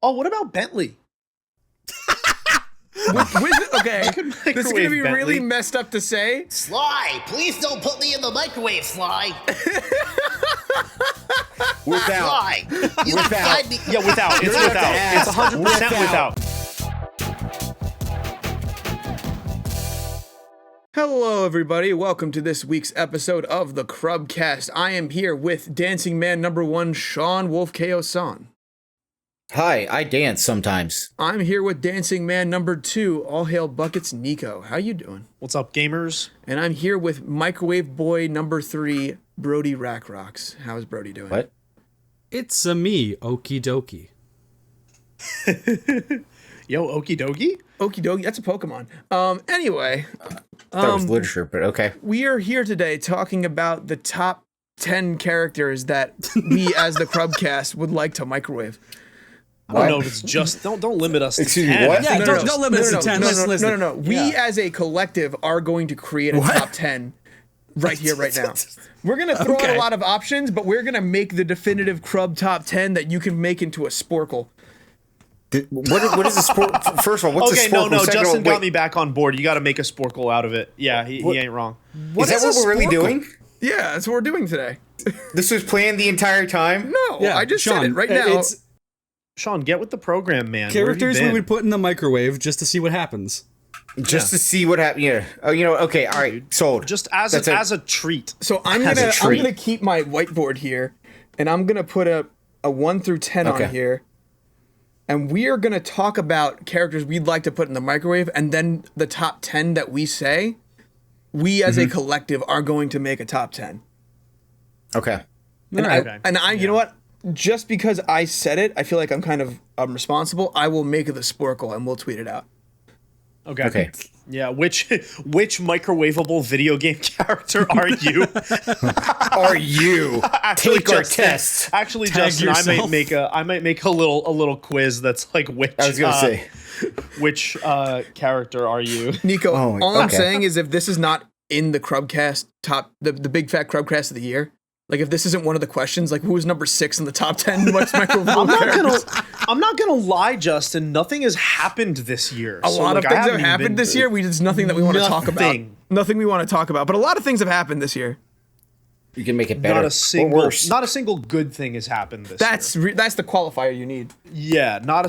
Oh, what about Bentley? Okay, this is going to be really messed up to say. Sly, please don't put me in the microwave, Sly. Without. Sly, you can find me. Yeah, without. It's without. It's 100% without. Hello, everybody. Welcome to this week's episode of the CRUBCAST. I am here with Dancing Man number 1, Sean Wolf Ko-san. Hi, I dance sometimes. I'm here with Dancing Man number 2, All Hail Buckets, Nicco. How you doing? What's up, gamers? And I'm here with Microwave Boy number 3, Brody Rackrocks. How's Brody doing? What? It's a me, okie dokie. Yo, okie dokie? Okie dokie, that's a Pokemon. Anyway. That was literature, but okay. We are here today talking about the top 10 characters that we as the CRUBCAST would like to microwave. I don't know if it's just... Don't limit us to Excuse 10. me, what? Yeah, don't limit us to 10. No. We as a collective are going to create a top 10 right here, right now. We're going to throw out a lot of options, but we're going to make the definitive Crub top 10 that you can make into a sporkle. What is a sporkle? First of all, what's a sporkle? No, Second Justin of all, got me back on board. You got to make a sporkle out of it. Yeah, he ain't wrong. Is that what we're really doing? Yeah, that's what we're doing today. This was planned the entire time? No, Yeah, I just Sean, said it right now. It's Sean, get with the program, man. characters we would put in the microwave just to see what happens. Just to see what happens. Yeah. Oh, you know, okay, all right, sold. Just as a treat. So I'm gonna keep my whiteboard here, and I'm gonna put a 1 through 10 on here, and we are gonna talk about characters we'd like to put in the microwave, and then the top 10 that we say, we as a collective are going to make a top 10. Okay. And you know what? Just because I said it, I feel like I'm kind of responsible. I will make the sporkle and we'll tweet it out. Okay. Yeah, which microwavable video game character are you? Are you? Actually, Take our Justin, test. Actually, Tag Justin, yourself. I might make a little quiz that's like which. I was gonna say. Which character are you? Nicco, Oh, all I'm okay. saying is if this is not in the CRUBCAST the big fat CRUBCAST of the year, like if this isn't one of the questions, like who was number 6 in the top 10 microwave characters? I'm not gonna lie, Justin. Nothing has happened this year. A lot of things have happened this year. There's nothing that we want to talk about. Nothing. Nothing we want to talk about, but a lot of things have happened this year. You can make it better. Not or worse. a single good thing has happened this year. That's the qualifier you need. Yeah, no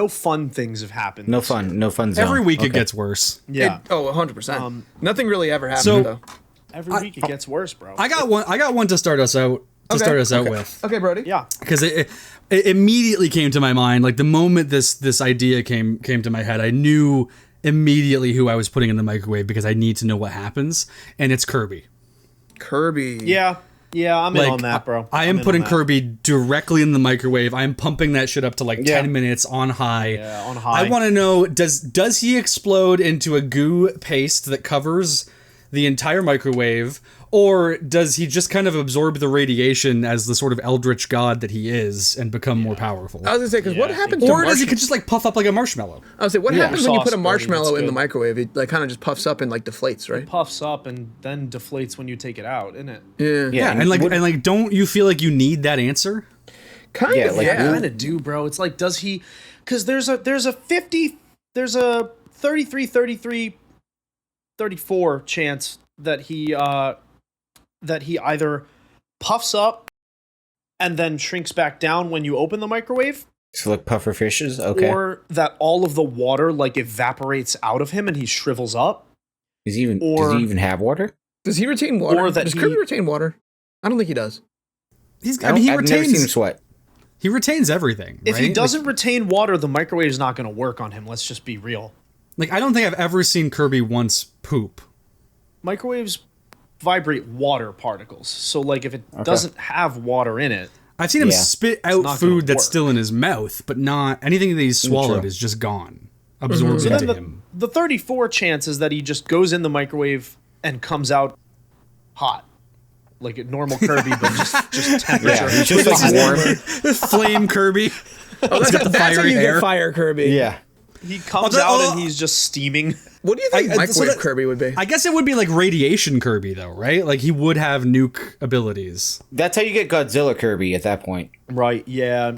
fun things have happened. No fun zone. Every week it gets worse. Yeah. 100%. Nothing really ever happened So- though. Every week it gets worse, bro. I got one to start us out. With. Okay, Brody. Yeah. Because it immediately came to my mind. Like the moment this idea came to my head, I knew immediately who I was putting in the microwave because I need to know what happens, and it's Kirby. Yeah, I'm in on that, bro. I am putting Kirby directly in the microwave. I am pumping that shit up to like 10 minutes on high. Yeah, on high. I want to know, does he explode into a goo paste that covers the entire microwave, or does he just kind of absorb the radiation as the sort of eldritch god that he is and become more powerful? I was gonna say, because what happens to Or does he just like puff up like a marshmallow? I was say, what happens when you put a Sauce, marshmallow Brody, in the that's microwave? It like kind of just puffs up and like deflates, right? Puffs up and then deflates when you take it out, isn't it? Yeah. Yeah, And don't you feel like you need that answer? Kind Yeah, of. like, Yeah. Kind of do, bro. It's like, does he? Because there's a 33, 34 chance that he either puffs up and then shrinks back down when you open the microwave, So like puffer fishes? Okay. or that all of the water like evaporates out of him and he shrivels up. does he even have water? Does he retain water? Or that does he- Kirby retain water? I don't think he does. He I've never seen him retains. sweat. He retains everything. If he right? doesn't retain water, the microwave is not going to work on him. Let's just be real. like I don't think I've ever seen Kirby once poop. Microwaves vibrate water particles. So like if it doesn't have water in it, I've seen him Yeah. spit not out gonna food that's work. still in his mouth, but not anything that he's swallowed True. is just gone, absorbs so into then him. the 34 chance is that he just goes in the microwave and comes out hot. Like a normal Kirby, but just temperature. Yeah, he's just like warm. Flame Kirby. That's got the how fiery you hair. get fire Kirby. Yeah. He comes Oh, out oh, and he's just steaming. What do you think so microwave that- Kirby would be? I guess it would be like radiation Kirby, though, right? Like he would have nuke abilities. That's how you get Godzilla Kirby at that point. Right, yeah.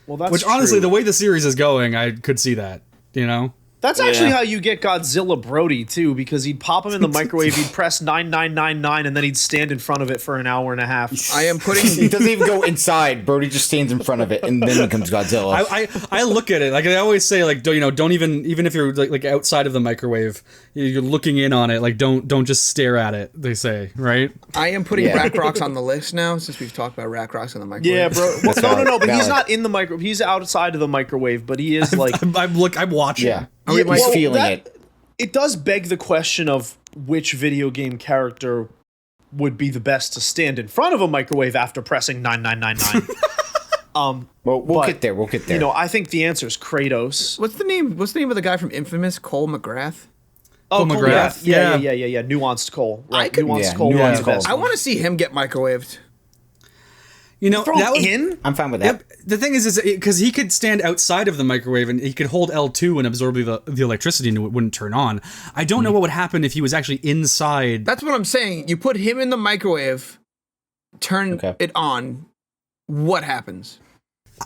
Well, that's Which honestly, true. the way the series is going, I could see that. You know. That's actually how you get Godzilla Brody too, because he'd pop him in the microwave, he'd press 9999, and then he'd stand in front of it for an hour and a half. I am He putting. doesn't even go inside. Brody just stands in front of it, and then becomes Godzilla. I look at it like I always say, like don't even if you're like outside of the microwave, you're looking in on it, like don't just stare at it. They say, right? I am putting Yeah. Rack Rocks on the list now, since we've talked about Rack Rocks in the microwave. Yeah, bro. Well, no, but he's valid. not in the microwave. He's outside of the microwave, but he is like. I'm watching. Yeah. Oh, it might- He's feeling it. It does beg the question of which video game character would be the best to stand in front of a microwave after pressing 9999. Well, we'll but, get there. We'll get there. You know, I think the answer is Kratos. What's the name? What's the name of the guy from Infamous? Cole McGrath. Oh, Cole Cole, McGrath. yeah. Yeah. Yeah. Nuanced Cole. Right. could- Nuanced yeah, Cole would be Nuanced the Cole. best I one. want to see him get microwaved. You know, Throw that him would, in? I'm fine with that. The thing is because he could stand outside of the microwave and he could hold L2 and absorb the electricity and it wouldn't turn on. I don't know what would happen if he was actually inside. That's what I'm saying. You put him in the microwave, turn it on. What happens?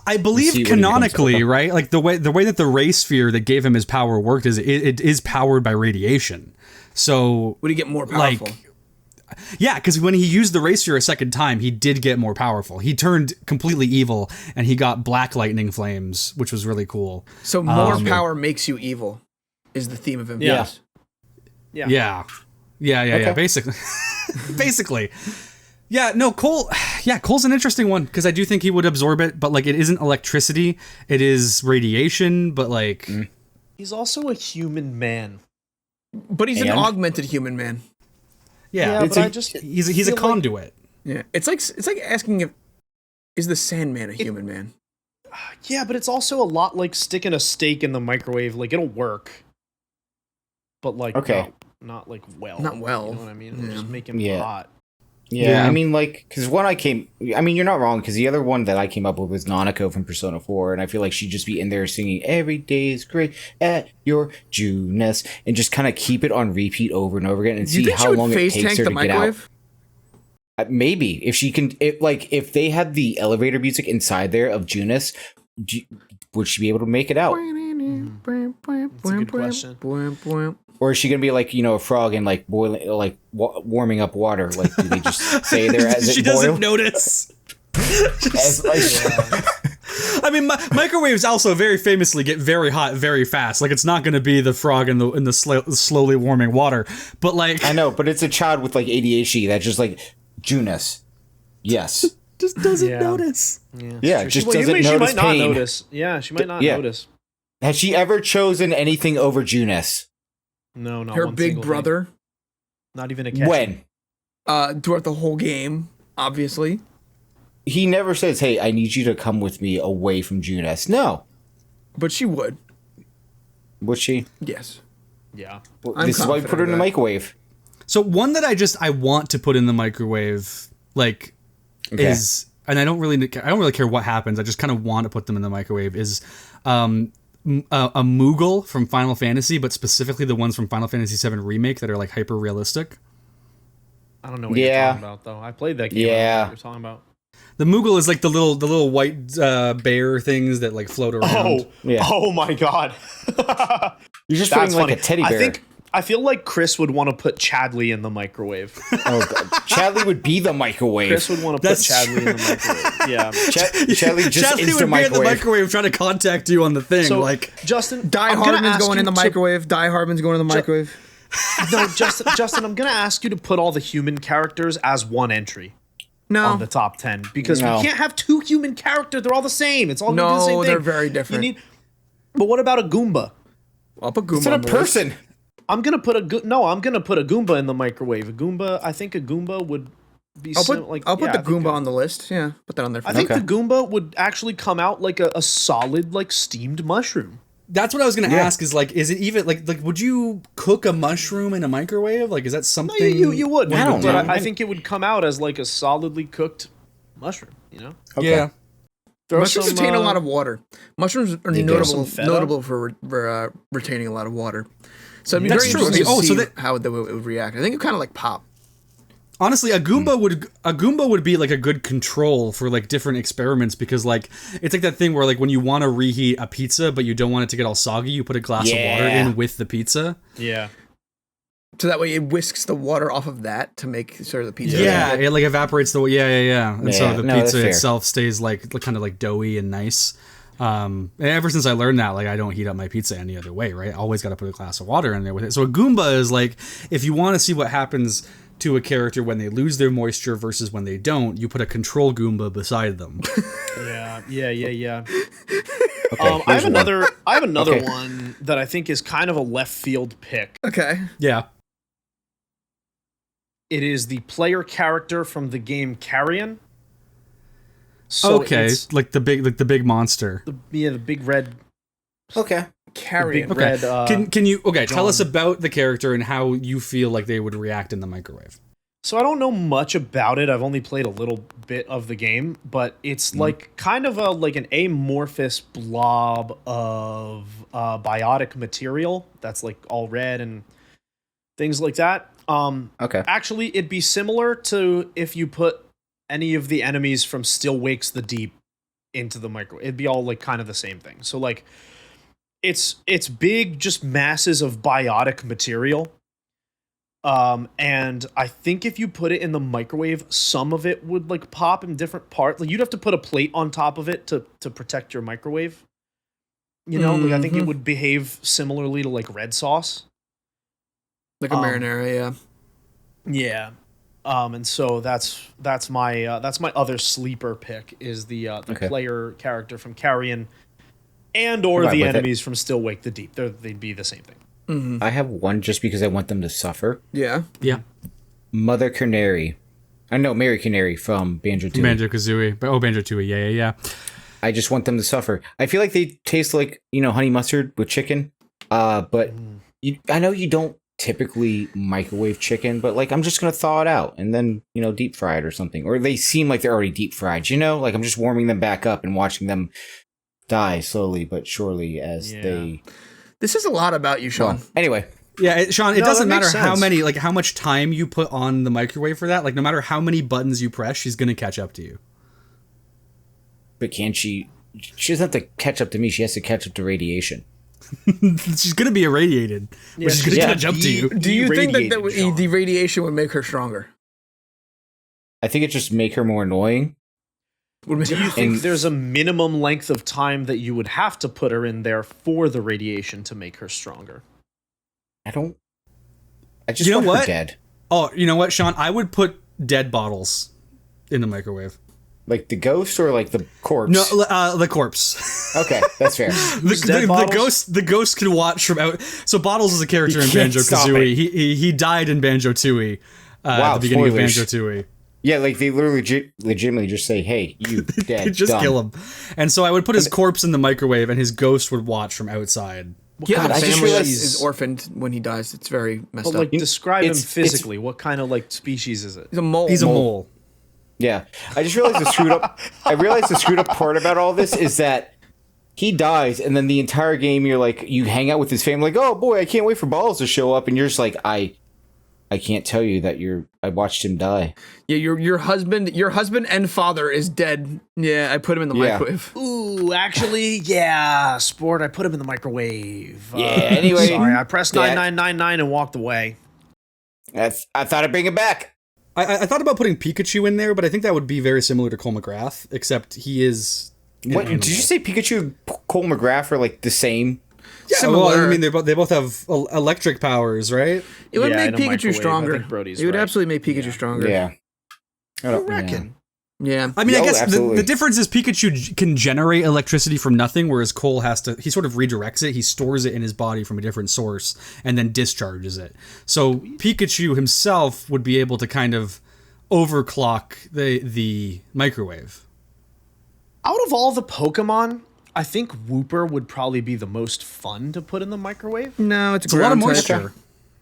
I See believe when he canonically, becomes- right? Like the way that the ray sphere that gave him his power worked is it is powered by radiation. So Would he get more powerful? yeah, because when he used the ray sphere a second time, he did get more powerful. He turned completely evil and he got black lightning flames, which was really cool. So more power makes you evil, is the theme of Infamous. Yeah. Basically, basically. Yeah, no, Cole. Yeah, Cole's an interesting one because I do think he would absorb it, but like it isn't electricity; it is radiation. But like, He's also a human man. But he's an And? augmented human man. yeah, but I just he's a feel like- conduit. Yeah, it's like asking if is the Sandman a human man? Yeah, but it's also a lot like sticking a steak in the microwave. Like, it'll work. But, like, Okay. not like, well. Not well. You know what I mean? It'll Yeah. just make him Yeah. hot. Yeah, Yeah. I mean, like, because you're not wrong, because the other one that I came up with was Nicco from Persona 4, and I feel like she'd just be in there singing, "Every day is great at your Juness," and just kind of keep it on repeat over and over again and Do you see think she how would long it face takes tank her the to get out. microwave? Maybe, if she can, if they had the elevator music inside there of Juness, would she be able to make it out? That's a good question. Or is she gonna be like, a frog and like boiling, like warming up water? Like, do they just stay there as She it boils? doesn't notice. As, like, I mean, microwaves also very famously get very hot very fast. Like, it's not going to be the frog in the slowly warming water, but like, I know, but it's a child with like ADHD that just like Juness. Yes. just doesn't Yeah. notice. Yeah, just doesn't she notice might not pain. notice. Yeah, she might not Yeah. notice. Has she ever chosen anything over Juness? No, not Her one big single thing. brother, Not even a catch. When? throughout the whole game, obviously. He never says, "Hey, I need you to come with me away from Juness." No. But she would. Would she? Yes. Yeah. Well, I'm this is why we confident put her in of the that. microwave. So one that I want to put in the microwave, like, Okay. is, and I don't really care what happens. I just kind of want to put them in the microwave. Is a Moogle from Final Fantasy, but specifically the ones from Final Fantasy VII Remake that are like hyper realistic. I don't know what you're Yeah. talking about, though. I played that game. I don't know Yeah. what you're talking about. The Moogle is like the little white bear things that like float around. Yeah. Oh my god. You're just That's putting like funny. a teddy bear. I feel like Chris would want to put Chadley in the microwave. Oh, God. Chadley would be the microwave. Chris would want to put That's Chadley in the microwave. Yeah. Chadley just Chadley is would the be in the microwave. microwave trying to contact you on the thing. So, like, Justin, Die I'm gonna Hardman's ask going you in the to- microwave. Die Hardman's going in the microwave. No, Justin, I'm gonna ask you to put all the human characters as one entry No. on the top 10 because No. we can't have two human characters. They're all the same. It's all gonna do the same No, thing. they're very different. But what about a Goomba? I'll put Goomba It's not a on the list. person. I'm gonna put a Goomba in the microwave. I think a Goomba would be I'll sim- put like I'll put yeah, the I think Goomba on the list. Yeah, put that on there. For I think the Goomba would actually come out like a solid like steamed mushroom. that's what I was gonna ask. Is like, is it even like would you cook a mushroom in a microwave? Like, is that something You would. I don't but know. I think it would come out as like a solidly cooked mushroom. You know. Okay. Yeah. Throw Mushrooms some, retain a lot of water. Mushrooms are do. notable Some feta? notable for retaining a lot of water. So it'd be That's very true. interesting to Oh, so see that- how it would react. I think it kind of like pop. Honestly, a Goomba would be like a good control for like different experiments, because like it's like that thing where like when you want to reheat a pizza but you don't want it to get all soggy, you put a glass of water in with the pizza. Yeah. So that way it whisks the water off of that to make sort of the pizza. Yeah, it like evaporates the And so the that's pizza fair. itself stays like kind of like doughy and nice. And ever since I learned that, like I don't heat up my pizza any other way, right? I always got to put a glass of water in there with it. So a Goomba is like, if you want to see what happens to a character when they lose their moisture versus when they don't, you put a control Goomba beside them. Yeah. Okay, I have another Okay. one that I think is kind of a left field pick. Okay. Yeah. It is the player character from the game Carrion. So Okay, it's like the big monster. the big red Okay. Carrion. big Okay. red. Can you tell us John. about the character and how you feel like they would react in the microwave? So I don't know much about it. I've only played a little bit of the game, but it's like kind of an amorphous blob of biotic material that's like all red and things like that. Okay. Actually, it'd be similar to if you put any of the enemies from Still Wakes the Deep into the microwave. It'd be all like kind of the same thing. So like it's big, just masses of biotic material. And I think if you put it in the microwave, some of it would like pop in different parts. Like you'd have to put a plate on top of it to protect your microwave. You know, like I think it would behave similarly to like red sauce. Like a marinara, yeah. Yeah. And so that's my other sleeper pick is the player character from Carrion and or I'm the with it. enemies from Still Wake the Deep. They'd be the same thing. I have one just because I want them to suffer. Yeah. Yeah. Mother Canary. I know Mary Canary from Banjo-Tooie. Banjo-Kazooie. Oh, Banjo-Tooie. Yeah. I just want them to suffer. I feel like they taste like, honey mustard with chicken. But I know you don't typically microwave chicken, but like I'm just gonna thaw it out and then deep fry it or something. Or they seem like they're already deep fried. Like I'm just warming them back up and watching them die slowly but surely as they. This is a lot about you, Sean. Well, anyway. Yeah, Sean, it No, doesn't that matter makes how sense. how much time you put on the microwave for that. Like, no matter how many buttons you press, she's going to catch up to you. But can't she? She doesn't have to catch up to me. She has to catch up to radiation. She's going to be irradiated, but she's going to yeah. catch up to you. Do you think that Irradiated, Sean. the radiation would make her stronger? I think it just make her more annoying. Do you think And- there's a minimum length of time that you would have to put her in there for the radiation to make her stronger? I just You know want her what? dead. Oh, you know what, Sean? I would put dead bottles in the microwave. Like the ghost or like the corpse? No, the corpse. Okay, that's fair. Dead Bottles? The ghost can watch from out. So Bottles is a character in You can't Banjo stop Kazooie. it. He died in Banjo Tooie at the beginning spoilers. of Banjo Tooie. Yeah, like they literally legitimately just say, "Hey, you dead." Just done. kill him. And so I would put his corpse in the microwave, and his ghost would watch from outside. Yeah, God, the I just family realized- is orphaned when he dies. It's very messed But up. like, describe him it's- physically. What kind of like species is it? He's a mole. He's a mole. Yeah, I just realized the screwed up. I realized the screwed up part about all this is that he dies, and then the entire game you're like, you hang out with his family, like, oh boy, I can't wait for Balls to show up, and you're just like, I can't tell you that I watched him die. Yeah, your husband and father is dead. Yeah, I put him in the Yeah. microwave. Ooh, actually, yeah, sport. I put him in the microwave. Yeah, anyway. Sorry, I pressed Yeah. 9999 and walked away. I thought I'd bring it back. I thought about putting Pikachu in there, but I think that would be very similar to Cole McGrath, except he is. an What animal. did you say? Pikachu and Cole McGrath are like the same? Well, I Similar. mean, they both have electric powers, right? It would Yeah, make in a Pikachu microwave. I stronger. think Brody's It would right. absolutely make Pikachu stronger. Yeah. I You reckon? Yeah. I mean, Oh, I guess absolutely. the difference is Pikachu can generate electricity from nothing, whereas Cole he sort of redirects it. He stores it in his body from a different source and then discharges it. So Pikachu himself would be able to kind of overclock the microwave. Out of all the Pokemon, I think Wooper would probably be the most fun to put in the microwave. No, it's It's a lot of ground type. moisture.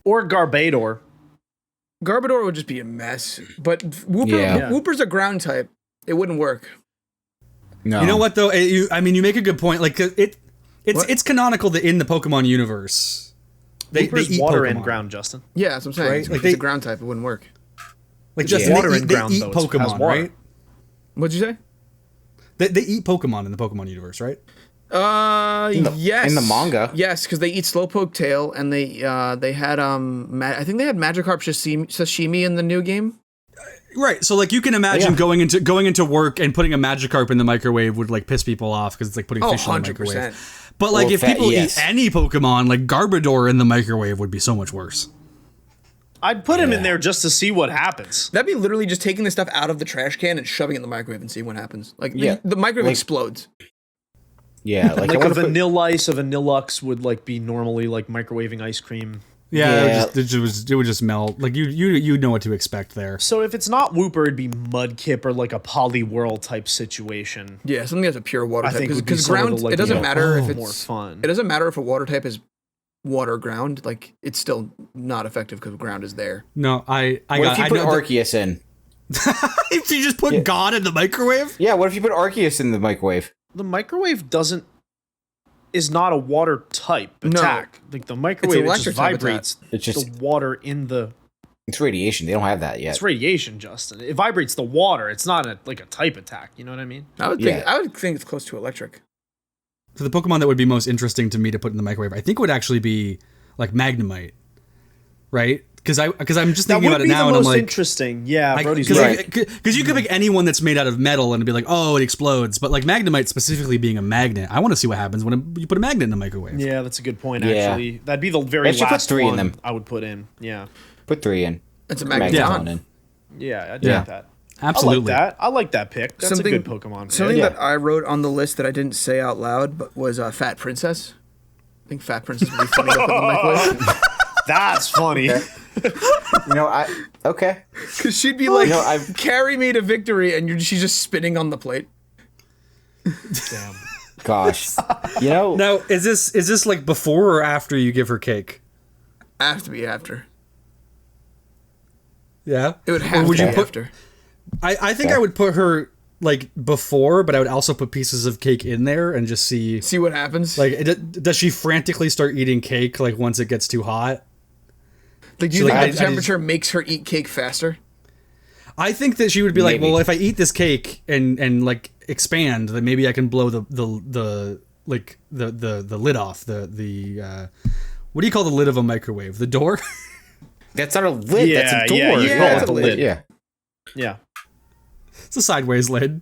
Or Garbador. Garbodor would just be a mess. But Wooper, Yeah. Wooper's a ground type. It wouldn't work. No. You know what though? You make a good point. Like What? it's canonical that in the Pokemon universe, they Wooper's eat water Pokemon. and ground, Justin. Yeah, that's what I'm saying. Right? It's, Like it's a they- ground type. It wouldn't work. Like just water they and ground, eat though. It has Pokemon, water. right? What'd you say? They eat Pokemon in the Pokemon universe, right? Yes. in the manga. Yes, because they eat Slowpoke Tail, and they had I think they had Magikarp sashimi in the new game. Right. So like you can imagine going into work and putting a Magikarp in the microwave would like piss people off because it's like putting fish in the microwave. But like if people eat any Pokemon, like Garbodor in the microwave would be so much worse. I'd put him in there just to see what happens. That'd be literally just taking the stuff out of the trash can and shoving it in the microwave and seeing what happens. Like the microwave explodes. Yeah, like a Vanillix, a Vanillux would like be normally like microwaving ice cream. Yeah, it would just melt. Like you know what to expect there. So if it's not Wooper, it'd be Mudkip or like a Poliwhirl type situation. Yeah, something that's a pure water type. Because ground, it doesn't matter if it's more fun. It doesn't matter if a water type is water ground. Like it's still not effective because ground is there. No, what if you put Arceus in? If you just put God in the microwave? Yeah, what if you put Arceus in the microwave? The microwave is not a water type attack. Like the microwave it just vibrates it's just the water in the. It's radiation. They don't have that yet. It's radiation, Justin. It vibrates the water. It's not like a type attack. You know what I mean? I would think it's close to electric. So the Pokemon that would be most interesting to me to put in the microwave, I think would actually be like Magnemite, right? Because I'm just thinking about it now, and I'm like, interesting. Yeah, Brody's right. Because you could pick anyone that's made out of metal and be like, oh, it explodes. But like Magnemite specifically being a magnet, I want to see what happens when you put a magnet in the microwave. Yeah, that's a good point. Actually, that'd be the very last put 3 one in them. I would put in. Yeah, put 3 in. It's a magneton. In. Yeah, I like that. Absolutely. I like that pick. That's a good Pokemon pick. Something that I wrote on the list that I didn't say out loud, but was Fat Princess. I think Fat Princess would be funny to put in the microwave. That's funny. Okay. Because she'd be like, carry me to victory, and she's just spinning on the plate. Damn. Gosh. Now, is this like before or after you give her cake? Have to be after. Yeah? It would have to be after. I think I would put her like before, but I would also put pieces of cake in there and just see what happens. Like, does she frantically start eating cake like once it gets too hot? Like, do you think the temperature makes her eat cake faster? I think that she would be like, well, if I eat this cake and like expand, then maybe I can blow the lid off. The what do you call the lid of a microwave? The door? That's not a lid. That's a door. Yeah, it's a lid. Yeah. It's a sideways lid.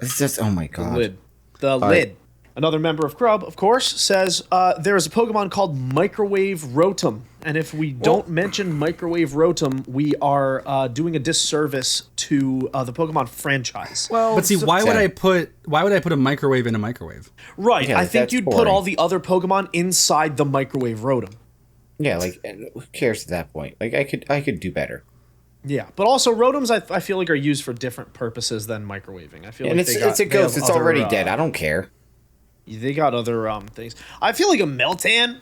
It's just, oh my god. The lid. Another member of Crub, of course, says there is a Pokemon called Microwave Rotom. And if we don't mention Microwave Rotom, we are doing a disservice to the Pokemon franchise. Well, but see, why would I put a microwave in a microwave? Right. Yeah, I think you'd put all the other Pokemon inside the Microwave Rotom. Yeah, like, who cares at that point? Like, I could do better. Yeah, but also Rotoms, I feel like, are used for different purposes than microwaving. I feel like it's a ghost. It's already dead. I don't care. They got other things. I feel like a Meltan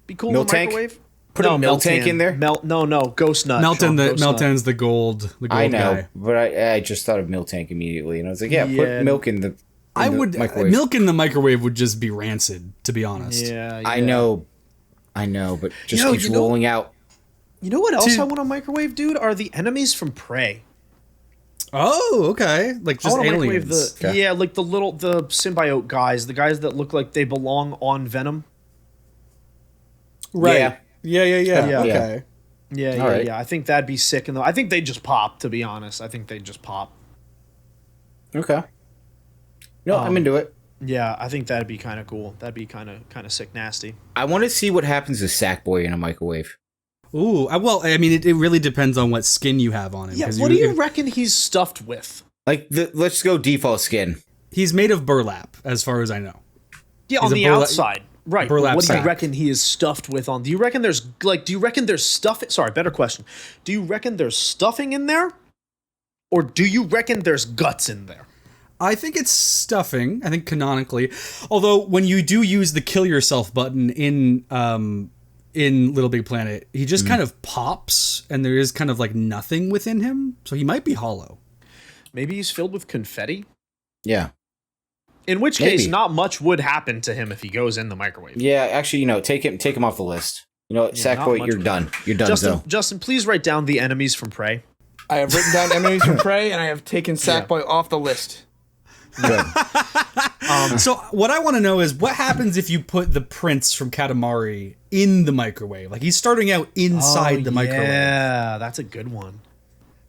be cool in the microwave. Put a Miltank in there. Ghost Nut. Meltan's the gold. I know, guy. but I just thought of Miltank immediately, and I was like, put milk in the. Microwave. Milk in the microwave would just be rancid, to be honest. Yeah. I know, but just keeps rolling out. You know what else I want to microwave, dude? Are the enemies from Prey. Oh, okay. Like just aliens. Yeah, like the symbiote guys, the guys that look like they belong on Venom. Right. Yeah. Okay. Yeah. I think that'd be sick. I think they just pop. To be honest, I think they just pop. Okay. No, I'm into it. Yeah, I think that'd be kind of cool. That'd be kind of sick, nasty. I want to see what happens to Sackboy in a microwave. Ooh, well, I mean, it really depends on what skin you have on him. Yeah, what do you reckon he's stuffed with? Like, let's go default skin. He's made of burlap, as far as I know. Yeah, on the outside. Right. Burlap what do you sack. reckon he is stuffed with on? Do you reckon there's stuffing? Sorry, better question. Do you reckon there's stuffing in there? Or do you reckon there's guts in there? I think it's stuffing, I think canonically. Although, when you do use the kill yourself button in Little Big Planet, he just kind of pops, and there is kind of like nothing within him, so he might be hollow. Maybe he's filled with confetti? Yeah. In which case, not much would happen to him if he goes in the microwave. Yeah, actually, take him off the list. Sackboy, you're done. You're done, Justin, please write down the enemies from Prey. I have written down enemies from Prey, and I have taken Sackboy off the list. Good. So what I want to know is what happens if you put the prince from Katamari in the microwave? Like he's starting out inside the microwave. Yeah, that's a good one.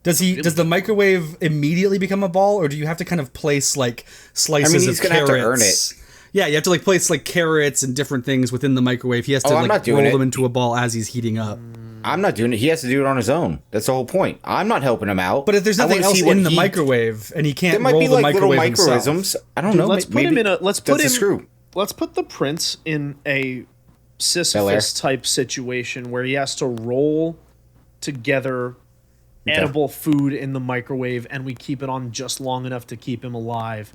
Does the microwave immediately become a ball, or do you have to kind of place like slices he's of gonna carrots? have to earn it. Yeah, you have to like place like carrots and different things within the microwave. He has to I'm like not doing roll it. them into a ball as he's heating up. I'm not doing it. He has to do it on his own. That's the whole point. I'm not helping him out. But if there's I nothing wanna else see what in the he- microwave and he can't there might roll be the like little microwave himself. microisms. I don't know. Let's put him in a. Let's put that's him. a screw. Let's put the prince in a Bel-Air. Sisyphus type situation where he has to roll together edible food in the microwave, and we keep it on just long enough to keep him alive.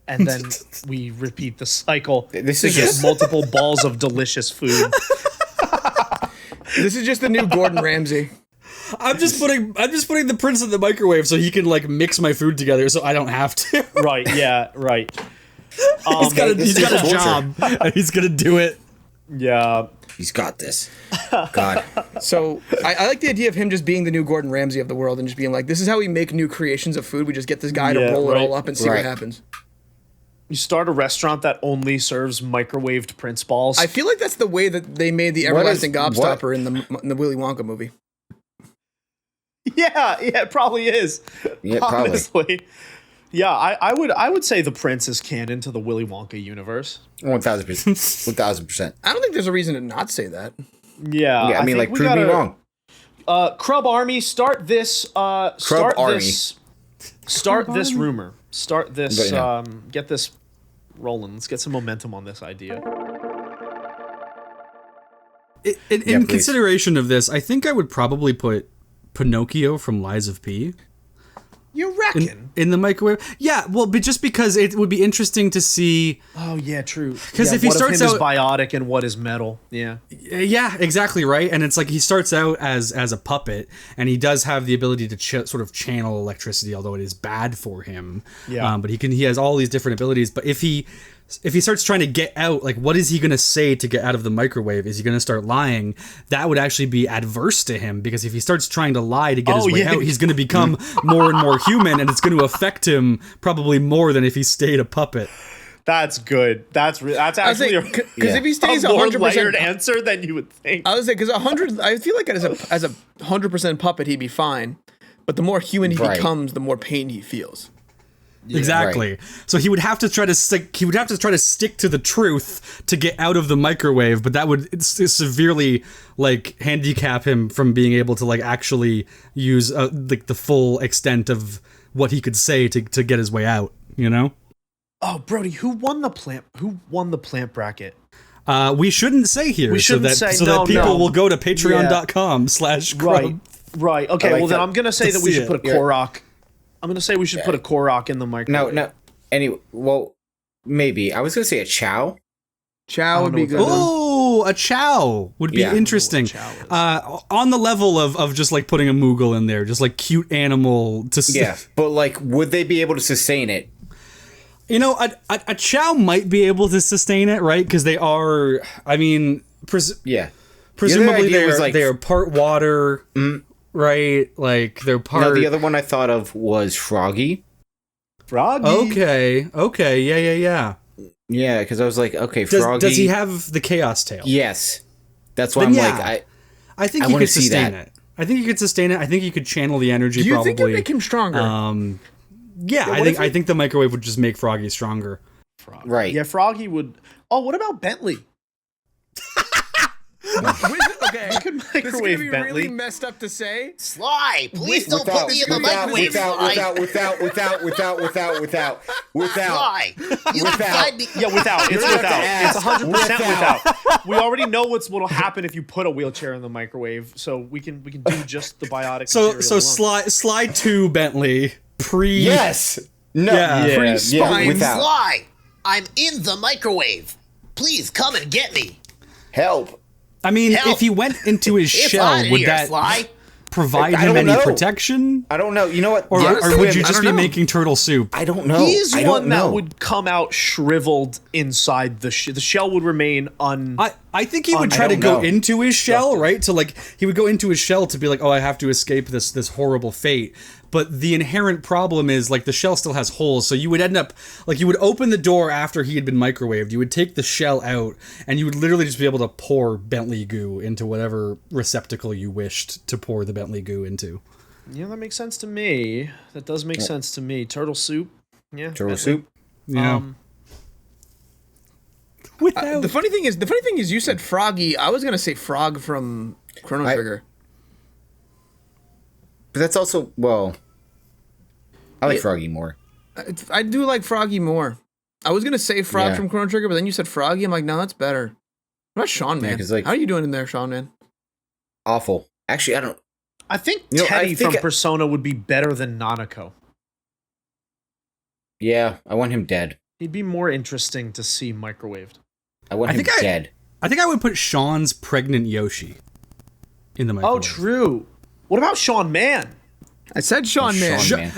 And then we repeat the cycle This to is get just- multiple balls of delicious food. This is just the new Gordon Ramsay. I'm just putting the prince in the microwave so he can like mix my food together so I don't have to. Right? Yeah. Right. he's got a torture. job and he's gonna do it. Yeah. He's got this. God. So I like the idea of him just being the new Gordon Ramsay of the world and just being like, this is how we make new creations of food. We just get this guy to Yeah, roll it right. all up and see Right. what happens. You start a restaurant that only serves microwaved Prince balls. I feel like that's the way that they made the What everlasting is- gobstopper in the Willy Wonka movie. yeah, it probably is. Yeah, probably. Honestly. Yeah, I would say the Prince is canon to the Willy Wonka universe. 1,000%. 1,000%. I don't think there's a reason to not say that. Yeah, Yeah, I mean, think like, we prove me gotta- wrong. Crub Army, start this. Start Army. this. Start this rumor. Start this. But, yeah. Get this rolling. Let's get some momentum on this idea. In please. consideration of this, I think I would probably put Pinocchio from Lies of P You reckon? in the microwave. Yeah, well, but just because it would be interesting to see. Oh yeah, true. 'Cause if he what starts of him out- is biotic and what is metal. Yeah. Yeah, exactly right. And it's like he starts out as a puppet, and he does have the ability to sort of channel electricity, although it is bad for him. Yeah. But he has all these different abilities. But if he starts trying to get out, like what is he going to say to get out of the microwave? Is he going to start lying? That would actually be adverse to him, because if he starts trying to lie to get his way out, he's going to become more and more human, and it's going to affect him probably more than if he stayed a puppet. That's good. That's actually Because if he stays a more 100%, layered answer than you would think. I would say because 100. I feel like as a 100% puppet, he'd be fine. But the more human he Right. becomes, the more pain he feels. Exactly. right. So he would have to try to stick. He would have to try to stick to the truth to get out of the microwave, but that would severely like handicap him from being able to like actually use like the full extent of what he could say to get his way out. You know. Oh, Brody, who won the plant bracket? We shouldn't say here. We shouldn't say, so no, that people no. will go to patreon.com/crub. Right. Okay. I like well, then that. I'm gonna say that we see should it. put a Korok. I'm gonna say we should put a Korok in the microwave. No. Anyway, well, maybe. I was going to say a Chow. Chow would be know good. what that Oh, a Chow would be Yeah. interesting. Chow is. On the level of just like putting a Moogle in there, just like cute animal to Yeah. But, like, would they be able to sustain it? You know, a Chow might be able to sustain it, right? Because they are, I mean, Yeah. presumably idea was, like- they're part water, right? Like they're part. No, the other one I thought of was Froggy. Froggy. Okay, yeah. Yeah, because I was like, okay, Froggy. Does he have the Chaos Tail? Yes. That's why Then I'm yeah. like, I think I he wanna could see sustain that. it. I think he could sustain it. I think he could channel the energy. Do you probably. think it'd make him stronger? Yeah, I think the microwave would just make Froggy stronger. right. Yeah, Froggy would. Oh, what about Bentley? Okay, could this is gonna microwave be Bentley. really messed up to say. Sly, please don't put me in the microwave, Sly. Sly, you can find me. Yeah, without. It's without. It's 100% Without. without. We already know what'll happen if you put a wheelchair in the microwave, so we can do just the biotic. So material alone. slide to Bentley pre. Yes. No. Yeah. Yeah, without. Sly, I'm in the microwave. Please come and get me. Help. I mean, Help. if he went into his It's shell, hot in would here, that? Sly. provide I him don't any know. protection? I don't know. You know what? Or, Honestly, or would you I just don't be know. making turtle soup? I don't know. He's I don't one that know. would come out shriveled inside the shell would remain I think he would try to don't go know. into his shell, right? To like, he would go into his shell to be like, oh, I have to escape this horrible fate. But the inherent problem is like the shell still has holes, so you would end up like you would open the door after he had been microwaved. You would take the shell out, and you would literally just be able to pour Bentley goo into whatever receptacle you wished to pour the Bentley goo into. Yeah, that makes sense to me. That does make sense to me. Turtle soup. Yeah. Turtle Bentley. soup. Yeah. Without The funny thing is, you said Froggy. I was gonna say Frog from Chrono Trigger. But that's also I like Froggy more. I do like Froggy more. I was gonna say Frog Yeah. from Chrono Trigger, but then you said Froggy. I'm like, no, that's better. What about Sean Man? 'cause, like- How are you doing in there, Sean Man? Awful. Actually, I don't. I think You know, I Teddy think from Persona would be better than Nanako. Yeah, I want him dead. He'd be more interesting to see microwaved. I want him dead. I think I would put Sean's pregnant Yoshi in the microwave. Oh, true. What about Sean Man? I said Sean Man. Sean Man.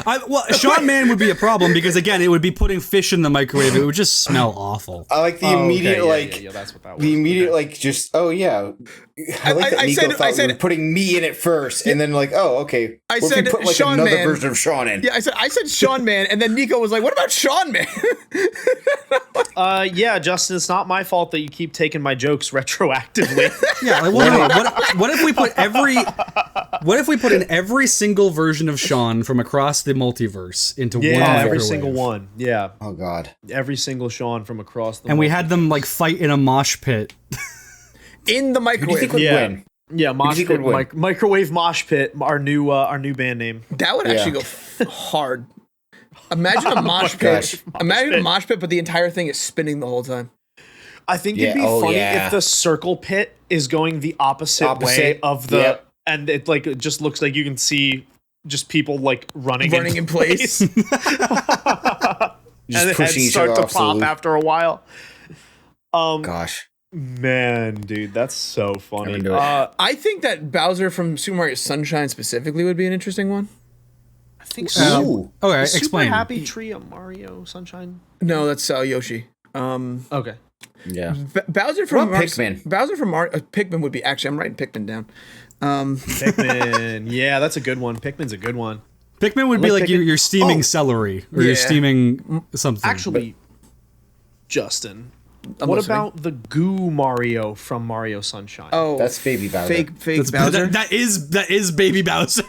Sean Man would be a problem because again, it would be putting fish in the microwave. It would just smell awful. I like the Oh, okay, immediate that's what that was. the immediate Okay. just I like that I Nicco said- thought I we said- were putting me in it first, and then like, oh, okay. I What if said we put like Sean another Man. version of Sean in? Yeah, I said Sean Man, and then Nicco was like, "What about Sean Man?" Yeah, Justin, it's not my fault that you keep taking my jokes retroactively. Yeah, like, what if we put in every single version of Sean from across the multiverse into one Yeah, every microwave? single one. Yeah, Oh God. every single Sean from across the. And we had them like fight in a mosh pit. In the Who do you microwave. think would Yeah. win? Yeah, mosh think pit, would win? microwave mosh pit. Our new band name. That would actually go hard. Imagine a mosh pit. gosh. Imagine a mosh pit, but the entire thing is spinning the whole time. I think Yeah, it'd be oh, funny yeah. if the circle pit is going the opposite way Opposite, of the, yep. and it just looks like you can see just people like running In place. and Just the pushing heads each start other to off pop slowly. after a while. Gosh. Man, dude, that's so funny. into it. I think that Bowser from Super Mario Sunshine specifically would be an interesting one. I think so. Ooh. Okay, Super explain. Happy Tree of Mario Sunshine. No, that's Yoshi. Okay. Yeah. Bowser from What about Pikmin? Bowser from Mario. Pikmin would be actually. I'm writing Pikmin down. Pikmin. Yeah, that's a good one. Pikmin's a good one. Pikmin would be like like Pikmin. you're steaming Oh. celery or Yeah. you're steaming something. Actually, Justin, I'm what listening. about the Goo Mario from Mario Sunshine? Oh, That's Baby Bowser. Fake Bowser. that is Baby Bowser.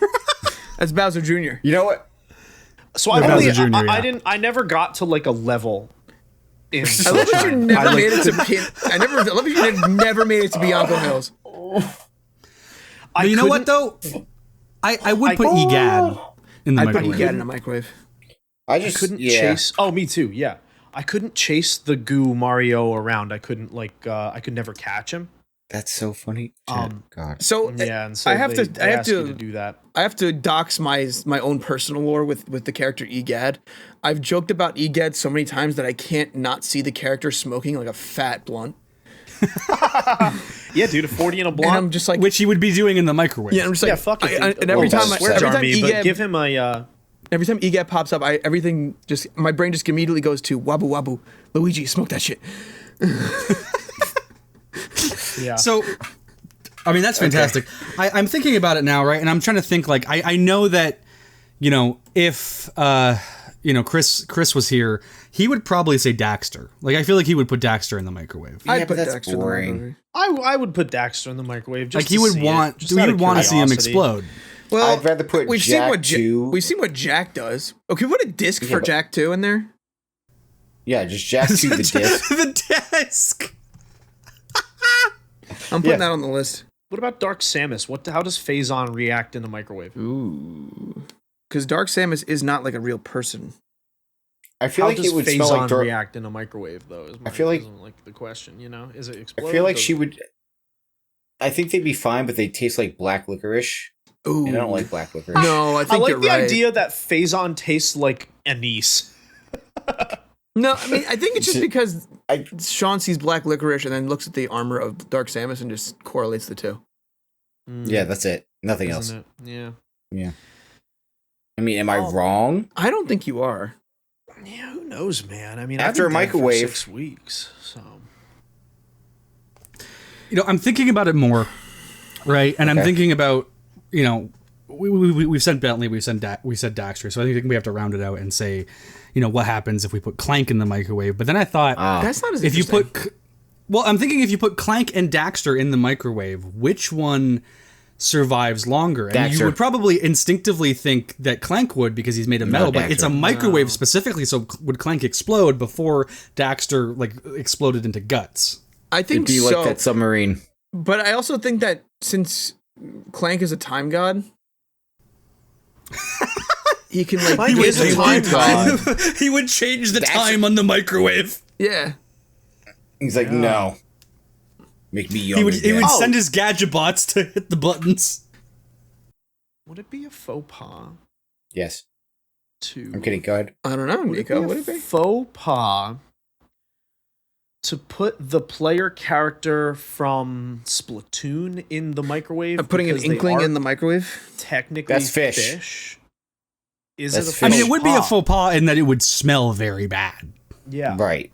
That's Bowser Jr. You know what? So I Bowser really, Jr., I yeah. didn't, I never got to like a level in I love that you Sunshine. never made it to. I love that you never made it to Bianco Hills. I But you know what couldn't- though? I would put EGAD in the I'd put microwave. EGAD in a microwave. I just couldn't yeah. chase. Oh, me too. Yeah, I couldn't chase the Goo Mario around. I couldn't I could never catch him. That's so funny. God. So Yeah, and so I have they to ask you to do that. I have to dox my own personal lore with the character EGAD. I've joked about EGAD so many times that I can't not see the character smoking like a fat blunt. Yeah, dude, a 40 and a And blunt. I'm just like, Which he would be doing in the microwave. yeah, I'm just like, Yeah, fuck it. and dude. every Oh, time, swear every jar time me, but EGAD, give him a. every time EGAD pops up, everything just my brain just immediately goes to wabu wabu. Luigi, smoke that shit. Yeah. So, I mean, that's fantastic. I'm thinking about it now, right? And I'm trying to think, like, I know that, if, Chris was here, he would probably say Daxter. Like, I feel like he would put Daxter in the microwave. I'd but that's Daxter in the boring. microwave. I would put Daxter in the microwave. Just Like, he to would see want, it, just you out would of want to see him curiosity. explode. Well, I'd rather put Jack 2. We've seen what Jack does. Okay, put a disc for but- Jack 2 in there. Yeah, just Jack 2 the disc. The desk. I'm putting Yeah. that on the list. What about Dark Samus? How does Phazon react in the microwave? Ooh, because Dark Samus is not like a real person. I feel How like does it would Phazon smell like Dark. react in a microwave though? Is I feel like- the question. Is it I explode? feel like she would. I think they'd be fine, but they taste like black licorice. Ooh, And I don't like black licorice. No, I I think like you're the right. idea that Phazon tastes like anise. No, I mean I think it's just Shit. because I- Sean sees black licorice and then looks at the armor of Dark Samus and just correlates the two. Yeah, that's it. Nothing else. Isn't it? Yeah. Yeah. I mean, am I wrong? I don't think you are. Yeah, who knows, man? I mean, After I've been a dead for microwave- 6 weeks, so I'm thinking about it more, right? And I'm thinking about, we've said Bentley, we said Daxter, so I think we have to round it out and say, what happens if we put Clank in the microwave. But then I thought, That's not as if you interesting. I'm thinking if you put Clank and Daxter in the microwave, which one survives longer? And Daxter. you would probably instinctively think that Clank would because he's made of metal, but it's a Daxter. microwave specifically, so would Clank explode before Daxter exploded into guts? I It'd think be so. like that submarine. But I also think that since Clank is a time god, he can Clank give is a time time god. He would change the time on the microwave. Yeah. He's like, no. Make me younger. He would Dad. send his gadget bots to hit the buttons. would it be a faux pas Yes. to? I'm kidding. Go ahead. I don't know, Would it be Nico. a Would it be? faux pas to put the player character from Splatoon in the microwave? I'm putting an because they inkling are in the microwave. Technically, That's fish. Is That's it a fish. faux I mean, it would be a pas? faux pas in that it would smell very bad. Yeah. Right.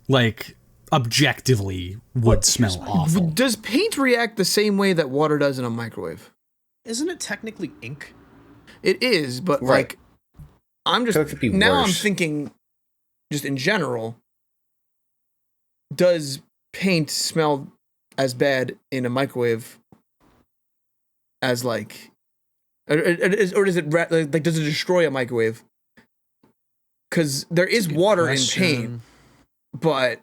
Like, objectively would smell awful. Does paint react the same way that water does in a microwave? Isn't it technically ink? It is, but Right. like, I'm just So it could be now. I'm worse. thinking, just in general, does paint smell as bad in a microwave as like, or does it like does it destroy a microwave? Because there is water in paint, but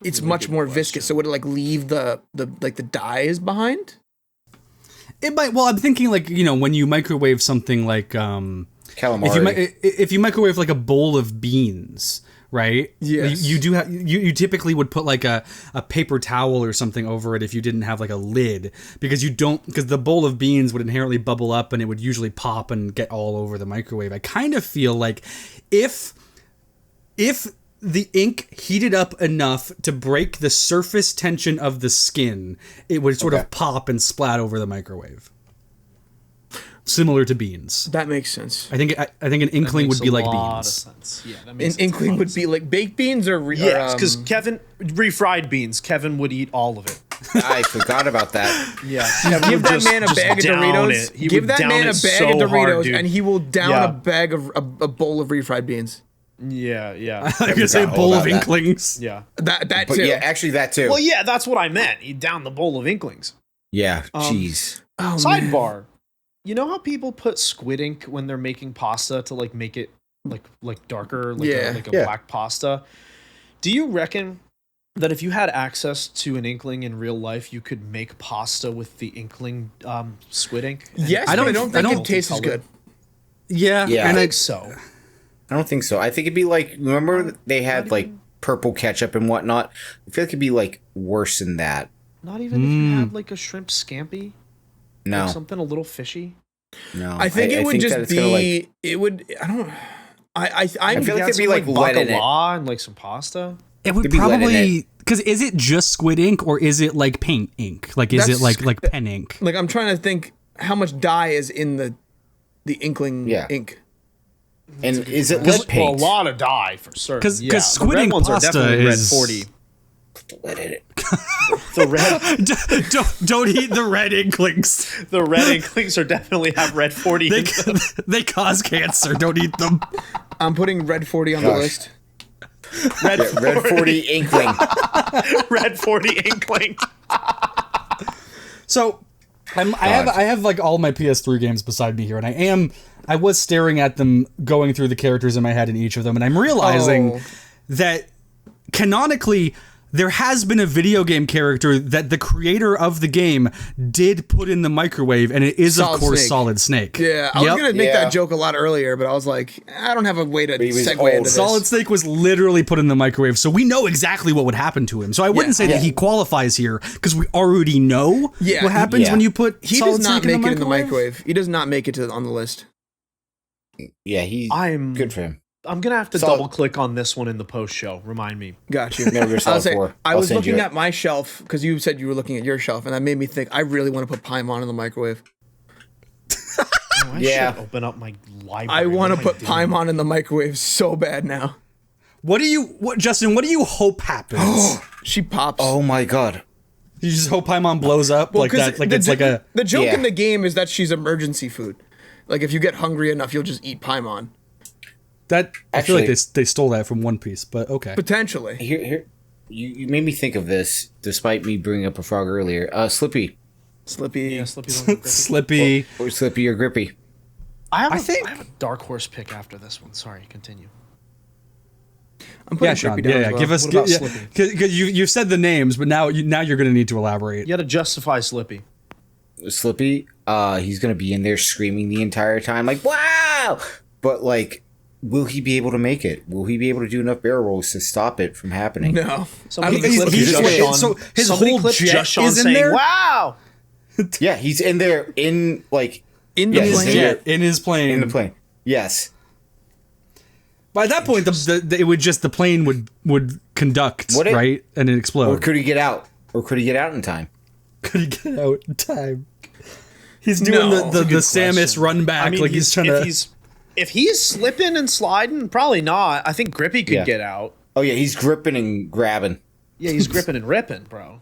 it's Really much good more question. viscous. So would it like leave the dyes behind? It might. Well, I'm thinking like when you microwave something like Calamari. if you microwave like a bowl of beans, right? Yes. You do have you typically would put like a paper towel or something over it if you didn't have like a lid because the bowl of beans would inherently bubble up and it would usually pop and get all over the microwave. I kind of feel like if the ink heated up enough to break the surface tension of the skin, it would sort of pop and splat over the microwave. Similar to beans. That makes sense. I think an inkling would be like beans. Yeah, that An makes inkling a lot would of be like baked beans or Yes, because Kevin refried beans. Kevin would eat all of it. I forgot about that. Yeah, give that man a bag of Doritos. Give that man a bag of Doritos, and he will down a bag of a bowl of refried beans. Yeah. I'm gonna say a forgot bowl all of about that. inklings. Yeah. That But too. yeah, actually that too. Well, yeah, that's what I meant. He downed the bowl of inklings. Yeah. Jeez. Oh, man. Sidebar. You know how people put squid ink when they're making pasta to like make it like darker, like a Yeah. black pasta? Do you reckon that if you had access to an inkling in real life, you could make pasta with the inkling squid ink? Yes, I but I don't- don't I think don't it tastes as good. Yeah, Yeah. I and think so. I don't think so. I think it'd be like, remember they had like purple ketchup and whatnot? I feel like it'd be like worse than that. Not even if you had like a shrimp scampi, No. like something a little fishy. No. I think it would that just it's be. gonna, like, It would. I don't. I I feel like You had it'd be some, like lead in it. bacala and like some pasta. it would Could be lead in probably because is it just squid ink or is it like paint ink? Like is That's- it like pen ink? like. I'm trying to think how much dye is in the inkling ink. And is it Well, lead paint? a lot of dye for certain. 'Cause the squid red ink ones are pasta definitely is- red 40. Lead in it. The red don't eat the red inklings. the red inklings are definitely have red 40. They in them. they cause cancer. Don't eat them. I'm putting red 40 on the Gosh. list. Red, Yeah, red 40 inkling. red 40 inkling. So I have like all my PS3 games beside me here, and I was staring at them, going through the characters in my head in each of them, and I'm realizing Oh. that canonically there has been a video game character that the creator of the game did put in the microwave, and it is Solid of course Snake. Solid Snake. Yeah, I was Yep. gonna make Yeah. that joke a lot earlier, but I was like, I don't have a way to he was segue old. into this. Solid Snake was literally put in the microwave, so we know exactly what would happen to him. So I wouldn't say that he qualifies here because we already know Yeah, what happens yeah. when you put He Solid does not Snake make it in the microwave. He does not make it on the list. Yeah, he's I'm good for him. I'm gonna have to double click on this one in the post show. Remind me. Got you. Metal Gear Solid 4. I I'll was send you looking it. at my shelf because you said you were looking at your shelf, and that made me think I really want to put Paimon in the microwave. I should open up my library. I want to What am put doing? Paimon in the microwave so bad now. Justin, what do you hope happens? She pops. Oh my god. You just hope Paimon blows up like 'cause that? Like the it's like a... The joke Yeah. in the game is that she's emergency food. Like if you get hungry enough, you'll just eat Paimon. That I feel like Actually- they stole that from One Piece, but okay. Potentially. Here, you made me think of this, despite me bringing up a frog earlier. Slippy. Slippy. Yeah, Slippy. Slippy. Or Slippy or Grippy. I have think- a dark horse pick after this one. Sorry, continue. I'm putting Yeah, Sean. Grippy down Yeah. as well. Give us. What about Yeah, Slippy? because you've said the names, but now you're going to need to elaborate. You got to justify Slippy. Slippy, he's gonna be in there screaming the entire time, like "Wow!" But like, will he be able to make it? Will he be able to do enough barrel rolls to stop it from happening? No. Somebody He's- clipped he's- Just wait, Sean- so his somebody whole clipped jet Just Sean is in saying, there? "Wow." Yeah, he's in there in like In the yeah, he's plane. in there in his plane. in the plane. Yes. By that point, the plane would conduct, Would it? right, and it explode. Or could he get out? Or could he get out in time? Could he get out in time? He's doing No. the Good Samus question. run back I mean, like he's trying to. if he's slipping and sliding, probably not. I think Grippy could Yeah. get out. Oh yeah, he's gripping and grabbing. Yeah, he's gripping and ripping, bro.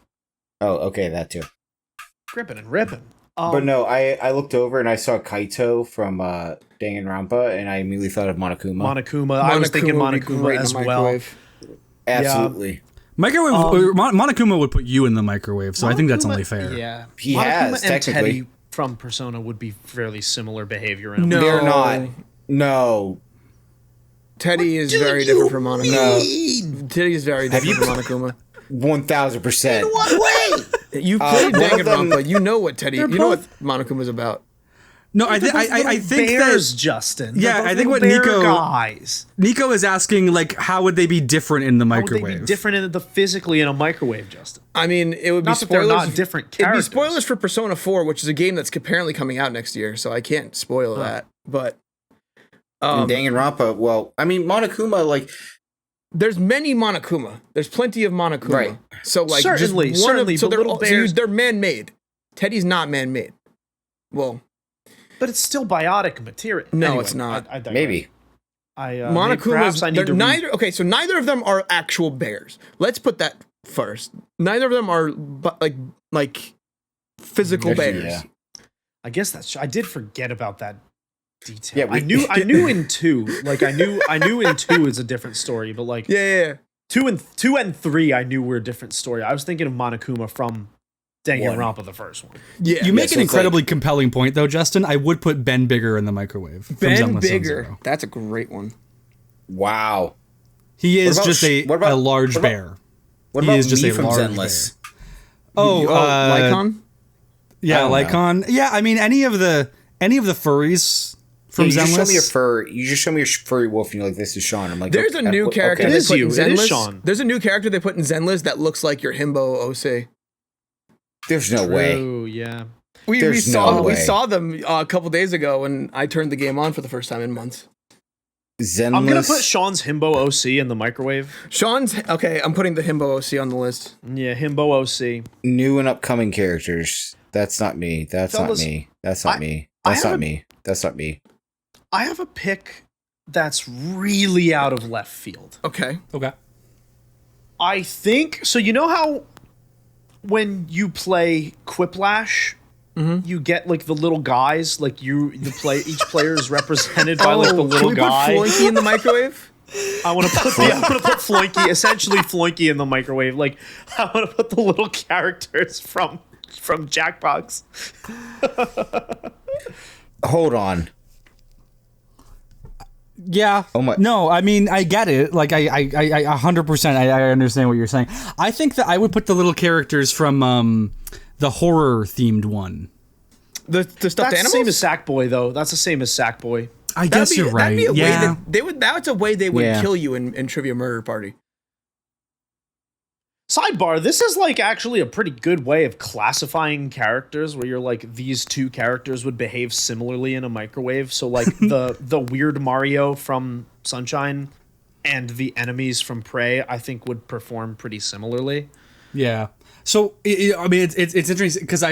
Oh, okay, that too. Gripping and ripping. But no, I looked over and I saw Kaito from Danganronpa, and I immediately thought of Monokuma. Monokuma. I was thinking would be Monokuma great in as the well. microwave. Absolutely. Microwave. Monokuma would put you in the microwave, so I think that's only fair. Yeah, He Monokuma has, and technically. Teddy from Persona would be fairly similar behavior. In a No. way. They're not. No. Teddy is very different from Monokuma. No. Teddy is very different from Monokuma. 1000%. What way? You played one of them- Danganronpa. You know what Teddy. They're You know what both- Monokuma's about. No, I think bears, that Justin. Yeah, They're both I think little what bear Nicco- guys. Nico is asking like, how would they be different in the How would microwave? they be different in the physically in a microwave, Justin? I mean, it would be Not that they're spoilers. not different It'd be characters. spoilers for Persona 4, which is a game that's apparently coming out next year, so I can't spoil that. But Danganronpa, well, I mean, Monokuma, like, there's many Monokuma. There's plenty of Monokuma. Right. So like Certainly, just one certainly, of, so but they're little all, bears- they're man-made. Teddy's not man-made. Well, But it's still biotic material. No, Anyway, it's not. I digress. maybe. Perhaps I need they're to neither. Okay, so neither of them are actual bears. Let's put that first. Neither of them are like physical Actually, bears. yeah. I guess that's. I did forget about that detail. Yeah, we- I knew in 2. Like I knew in 2 is a different story, but like Yeah. 2 and 3, I knew were a different story. I was thinking of Monokuma from Danganronpa, the first one. Yeah. You make so an it's incredibly compelling point, though, Justin. I would put Ben Bigger in the microwave. from Ben Zenless Zone Bigger. Zero. That's a great one. Wow. He is about just a large what about- bear. What He about is just me a from large Zenless? Oh, Lycon? yeah, I don't know. Lycon. Yeah, I mean any of the furries from You just show Zenless. me a fur. You just show me a furry wolf, and you're like, "This is Sean." I'm like, There's okay, a new character okay. they is put you. in It is Zenless. Sean. There's a new character they put in Zenless that looks like your himbo OC. There's no way. True, yeah. We There's saw no we way. saw them a couple days ago when I turned the game on for the first time in months. Zenless. I'm gonna put Sean's Himbo OC in the microwave. Sean's okay. I'm putting the himbo OC on the list. Yeah, Himbo OC. new and upcoming characters. That's not me. That's Fellas, not me. That's not me. I That's not haven't- me. That's not me. I have a pick that's really out of left field. Okay. Okay. I think so. You know how when you play Quiplash, you get like the little guys. Like each player is represented by like the can little we guy. put Floinky in the microwave? I want to put Floinky, essentially Floinky, in the microwave. Like I want to put the little characters from Jackbox. Hold on. Yeah. Oh my- No, I mean I get it. Like I 100%. I understand what you're saying. I think that I would put the little characters from the horror themed one. The stuffed That's the animals. same as Sackboy, though. That's the same as Sackboy. I That'd guess be- you're right. That'd be a way Yeah. that they would. That's a way they would Yeah. kill you in Trivia Murder Party. Sidebar, this is like actually a pretty good way of classifying characters where you're like, these two characters would behave similarly in a microwave. So like the weird Mario from Sunshine and the enemies from Prey, I think would perform pretty similarly. Yeah. So I mean, it's interesting because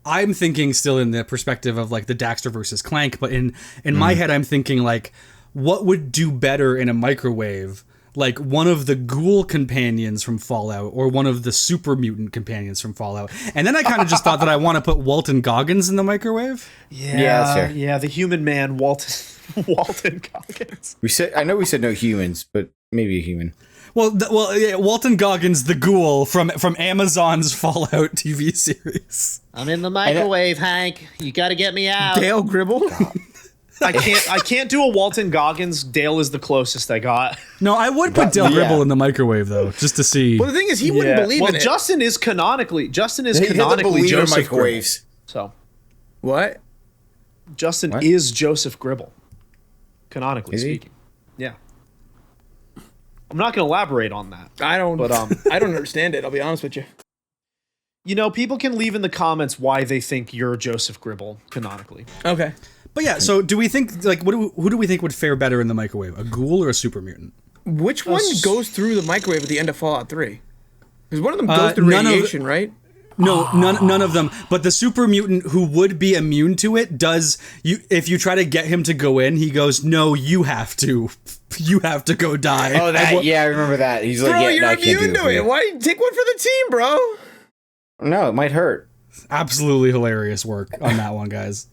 I'm thinking still in the perspective of like the Daxter versus Clank, but in my head I'm thinking like, what would do better in a microwave? Like one of the ghoul companions from Fallout or one of the super mutant companions from Fallout. And then I kind of just thought that I want to put Walton Goggins in the microwave. Yeah, the human man, Walton Goggins. I know we said no humans, but maybe a human. Well, yeah, Walton Goggins, the ghoul from Amazon's Fallout TV series. I'm in the microwave, Hank. You got to get me out. Dale Gribble. I can't do a Walton Goggins. Dale is the closest I got. No, I would put Dale Gribble in the microwave though, just to see. Well, the thing is, he wouldn't believe in it. Justin is canonically He Joseph Gribble. microwaves. So What? Justin What? is Joseph Gribble, canonically Is he? speaking. Yeah. I'm not going to elaborate on that. I don't. But I don't understand it. I'll be honest with you. you know, people can leave in the comments why they think you're Joseph Gribble canonically. Okay. But yeah, so do we think like who do we think would fare better in the microwave, a ghoul or a super mutant? Which one goes through the microwave at the end of Fallout 3? Because one of them goes through none of- radiation, right? No, none of them. But the super mutant who would be immune to it does. If you try to get him to go in, he goes, "No, you have to. You have to go die." Oh, I remember that. He's like, Bro, yeah, you're no, I can't do immune that to for it. you. Why take one for the team, bro? No, it might hurt. Absolutely hilarious work on that one, guys.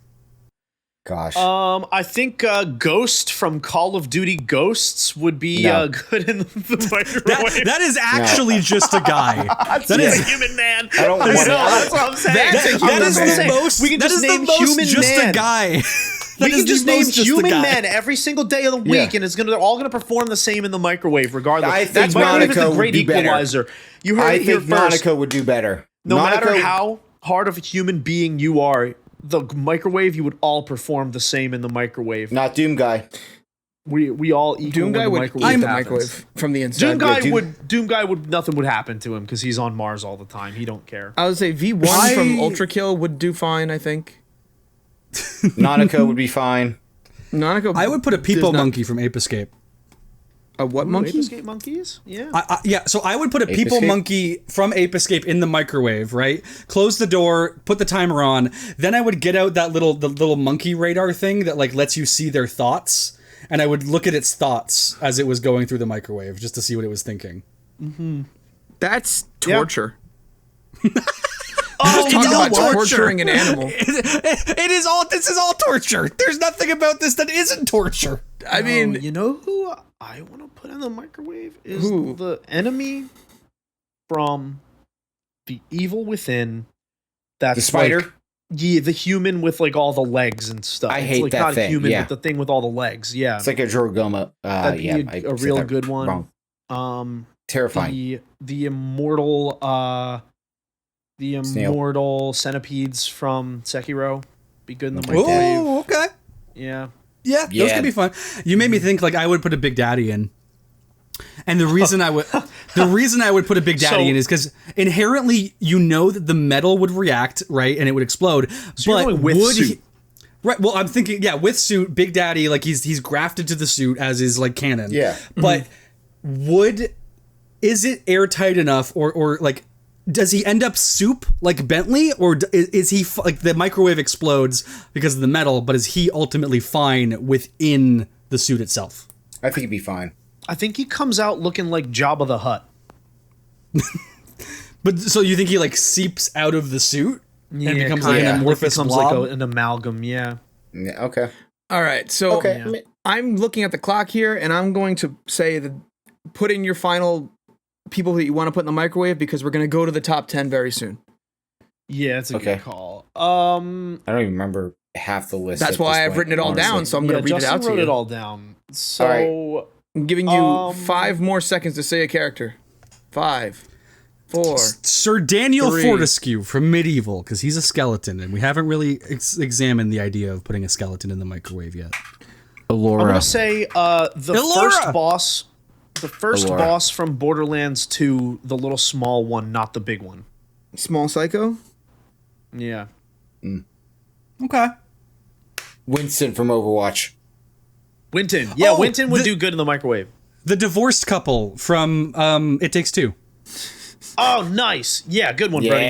Gosh. I think Ghost from Call of Duty Ghosts would be good in the microwave. That is actually just a guy. That is a human man. I don't want to. That's what I'm saying. That is I'm the saying. most. We can that just is the name most human just man. a guy. We can just name human guy. men every single day of the week, and they're all gonna perform the same in the microwave, regardless. I think That's why it's Monaco a great would be better. equalizer. You heard I it here think first. Monaco would do better. No Monaco, matter how hard of a human being you are, the microwave, you would all perform the same in the microwave. Not Doom Guy. We all equal Doom when guy the would microwave eat the happens. microwave from the inside. Doom guy would nothing would happen to him because he's on Mars all the time. He don't care. I would say V1 from Ultra Kill would do fine, I think. Monaco would be fine. Nanako I would put a people does not- monkey from Ape Escape. A what monkey? Ape Escape monkeys? Yeah. Yeah, so I would put a people Escape? monkey from Ape Escape in the microwave, right? Close the door, put the timer on. Then I would get out the little monkey radar thing that like lets you see their thoughts, and I would look at its thoughts as it was going through the microwave just to see what it was thinking. That's torture. Oh, Talk about torture. torturing an animal. It is all. This is all torture. There's nothing about this that isn't torture. I mean, you know who I want to put in the microwave is Who? the enemy from The Evil Within. That's The spider? like, yeah, the human with like all the legs and stuff. I It's hate like that not thing, a human, yeah. but the thing with all the legs. Yeah, It's like a Jorogoma. that'd be Yeah, a I said real that good one. wrong. Terrifying. The immortal centipedes from Sekiro be good in the microwave. Oh, okay. Yeah. Yeah, those Yeah. could be fun. You made me think like I would put a Big Daddy in. And the reason I would put a Big Daddy So- in is because inherently you know that the metal would react, right, and it would explode. So you're but going with would suit. he, right? Well, I'm thinking, yeah, with suit, Big Daddy, like he's grafted to the suit as is like canon. Yeah. But is it airtight enough, or like does he end up soup like Bentley, or is he like the microwave explodes because of the metal, but is he ultimately fine within the suit itself? I think he'd be fine. I think he comes out looking like Jabba the Hutt. But so you think he like seeps out of the suit and becomes like kinda. an amorphous becomes blob? like an amalgam, yeah. Yeah, okay. all right. So Okay. Yeah. I'm looking at the clock here, and I'm going to say that put in your final people that you want to put in the microwave because we're going to go to the top 10 very soon. Yeah, it's a Okay. good call. I don't even remember half the list. That's at why this I've point, written it all honestly. down, so I'm going to read Justin it out to wrote you. it all down. So I'm giving you 5 more seconds to say a character. 5, 4. Sir Daniel 3. Fortescue from Medieval, because he's a skeleton, and we haven't really examined the idea of putting a skeleton in the microwave yet. I'm Allura. gonna say the Elora! first boss The first Allura. boss from Borderlands 2, the little small one, not the big one. Small Psycho. Yeah. Okay. Winston from Overwatch. Winton. Yeah, Oh, Winton would do good in the microwave. The divorced couple from It Takes Two. Oh, nice. Yeah, good one, Brody.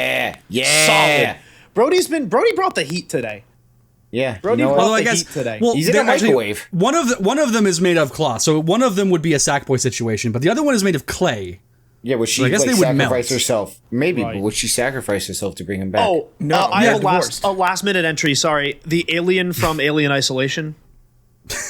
Yeah. Solid. Brody brought the heat today. Yeah. Brody you know brought what? the heat today. Well, He's in a they're actually- microwave. One of them is made of cloth, so one of them would be a Sackboy situation, but the other one is made of clay. Yeah, would she I guess like, they would sacrifice melt. herself? Maybe, Right. but would she sacrifice herself to bring him back? Oh, No, I yeah, have divorced. a last minute entry. Sorry. The alien from Alien Isolation.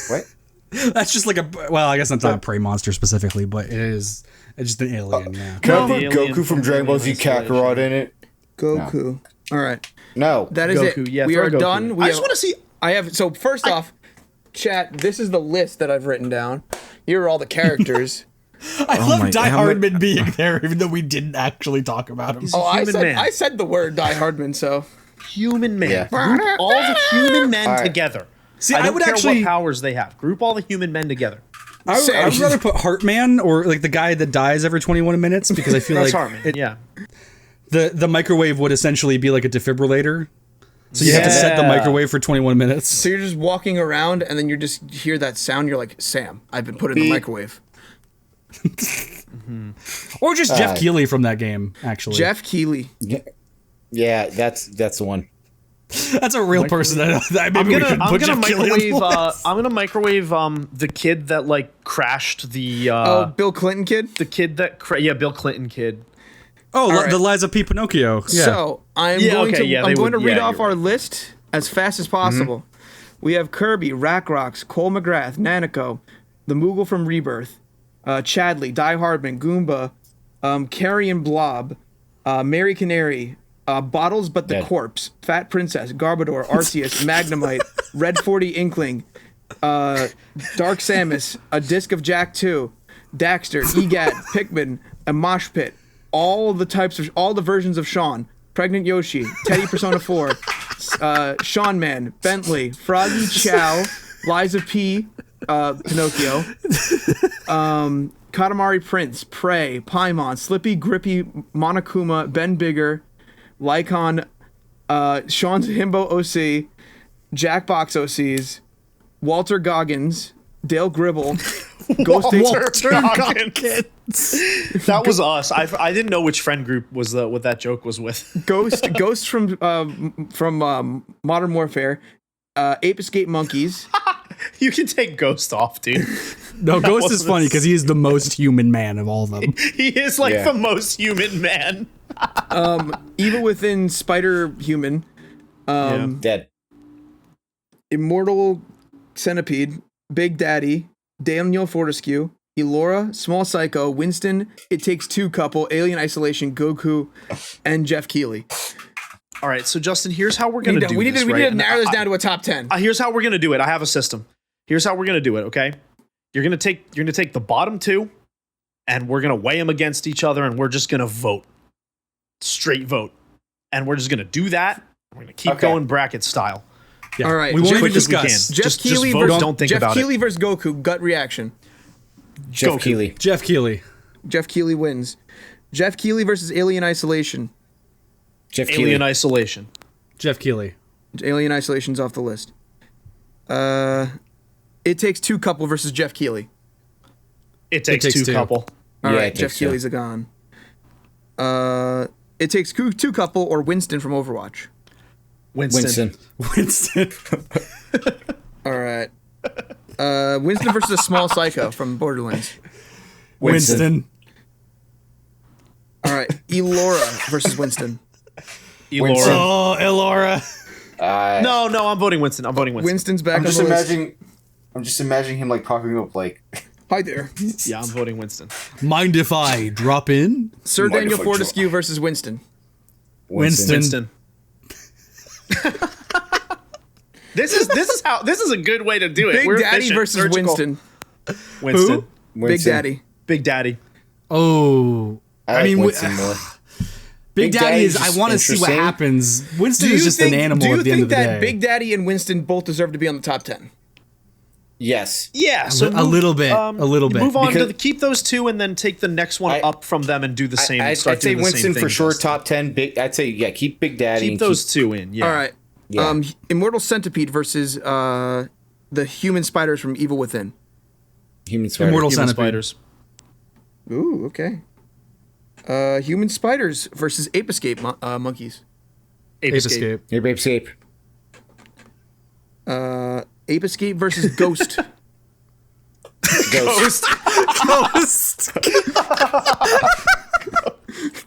What? That's just like I guess that's not a prey monster specifically, but it's just an alien. Yeah. Can I No. put The alien Goku from Dragon Ball Z Isolation. Kakarot in it? Goku. All right. No. That is Goku. it. Yeah, we throw are Goku. done. We I just have- want to see. I have. So first off, chat. This is the list that I've written down. Here are all the characters. I love my- Die how Hardman being there, even though we didn't actually talk about him. Oh, Human man. I said the word Die Hardman. So Human man. Yeah. Group all the human men All right. together. See, I I don't would care actually- what powers they have. Group all the human men together. I Same. would rather put Heartman or like the guy that dies every 21 minutes because I feel That's like Hartman. Yeah. the microwave would essentially be like a defibrillator. So you have to set the Yeah. microwave for 21 minutes. so you're just walking around and then you just hear that sound. You're like, Sam, I've been put in the Beep. microwave. Or just Jeff Keighley from that game, actually. Jeff Keighley. Yeah, that's the one. That's a real person. That maybe we could I'm put gonna Jeff Keighley on microwave. the list. I'm gonna microwave the kid that like crashed the Bill Clinton kid. the kid that Bill Clinton kid. Oh, right. the Liza P. Pinocchio. Yeah. So I'm Yeah, going okay, to yeah, I'm they going would- to read yeah, off you're our right. list as fast as possible. We have Kirby, Rackrocks, Cole McGrath, Nanico, the Moogle from Rebirth, Chadley, Die Hardman, Goomba, Carrion Blob, Mary Canary, Bottles But the Dead. Corpse, Fat Princess, Garbodor, Arceus, Magnemite, Red 40 Inkling, Dark Samus, a Disc of Jack 2, Daxter, Egat, Pikmin, a Mosh Pit, all the versions of Sean, Pregnant Yoshi, Teddy Persona 4, Sean Man, Bentley, Froggy Chow, Liza P, Pinocchio, Katamari Prince, Prey, Paimon, Slippy, Grippy, Monokuma, Ben Bigger, Lycon, Sean's Himbo OC, Jackbox OCs, Walter Goggins, Dale Gribble, Ghost That was us. I didn't know which friend group was what that joke was with. Ghost from Modern Warfare, Ape Escape Monkeys, You can take Ghost off, dude. No, Ghost is wasn't funny a- because he is the most human man of all of them. He is like Yeah. the most human man. Evil Within, Spider Human, Dead. Immortal Centipede, Big Daddy, Daniel Fortescue, Elora, Small Psycho, Winston, It Takes Two Couple, Alien Isolation, Goku, and Jeff Keighley. All right, so Justin, here's how we're gonna do We need this. to right? narrow this down to a top 10. Here's how we're gonna do it. I have a system. Here's how we're gonna do it. Okay, you're gonna take the bottom two, and we're gonna weigh them against each other, and we're just gonna vote, straight vote, and we're just gonna do that. We're gonna keep Okay. going bracket style. Yeah. All right, We won't Jeff- even Quick as we discuss. can. Jeff Just Keighley vote, versus, don't think Jeff about Keighley it. versus Goku, gut reaction. Jeff Goku. Keighley. Jeff Keighley. Jeff Keighley wins. Jeff Keighley versus Alien Isolation. Jeff Alien Keighley. Isolation. Jeff Keighley. Alien Isolation's off the list. It Takes Two Couple versus Jeff Keighley. It takes, Takes two two. couple. All Yeah, right, It Jeff Takes Two. Keighley's a gone. It Takes Two Couple or Winston from Overwatch. Winston. Winston. Winston. All right. Winston versus a Small Psycho from Borderlands. Winston. All right. Elora versus Winston. Elora. Winston. Oh, Elora. No, I'm voting Winston. I'm voting Winston. Winston's back I'm on just the list. imagining. I'm just imagining him like popping up like. Hi there. Yeah, I'm voting Winston. Mind if I drop in? Sir Mind Daniel if I Fortescue versus Winston. Winston. Winston. This is a good way to do it. Big We're Daddy efficient, versus surgical. Winston. Winston. Who? Big Winston. Daddy. Big Daddy. Oh. I like mean, Winston more. Big Big Daddy Daddy's is. I just want to see what interesting. happens. Winston is just an animal do you at the end think of the that day. Big Daddy and Winston both deserve to be on the top 10? Yes. Yeah, so a little bit. Move on Because- keep those two and then take the next one up from them and do the same. I'd start say doing the same Winston thing for sure. this time. Top 10. I'd say keep Big Daddy. Keep and those two in. Yeah. All right. Yeah. Immortal Centipede versus the human spiders from Evil Within. Human Spider. Immortal Human Centipede. spiders. Ooh, okay. Human spiders versus Ape Escape monkeys. Ape Escape. Your Babe Escape. Ape Escape versus Ghost. Ghost.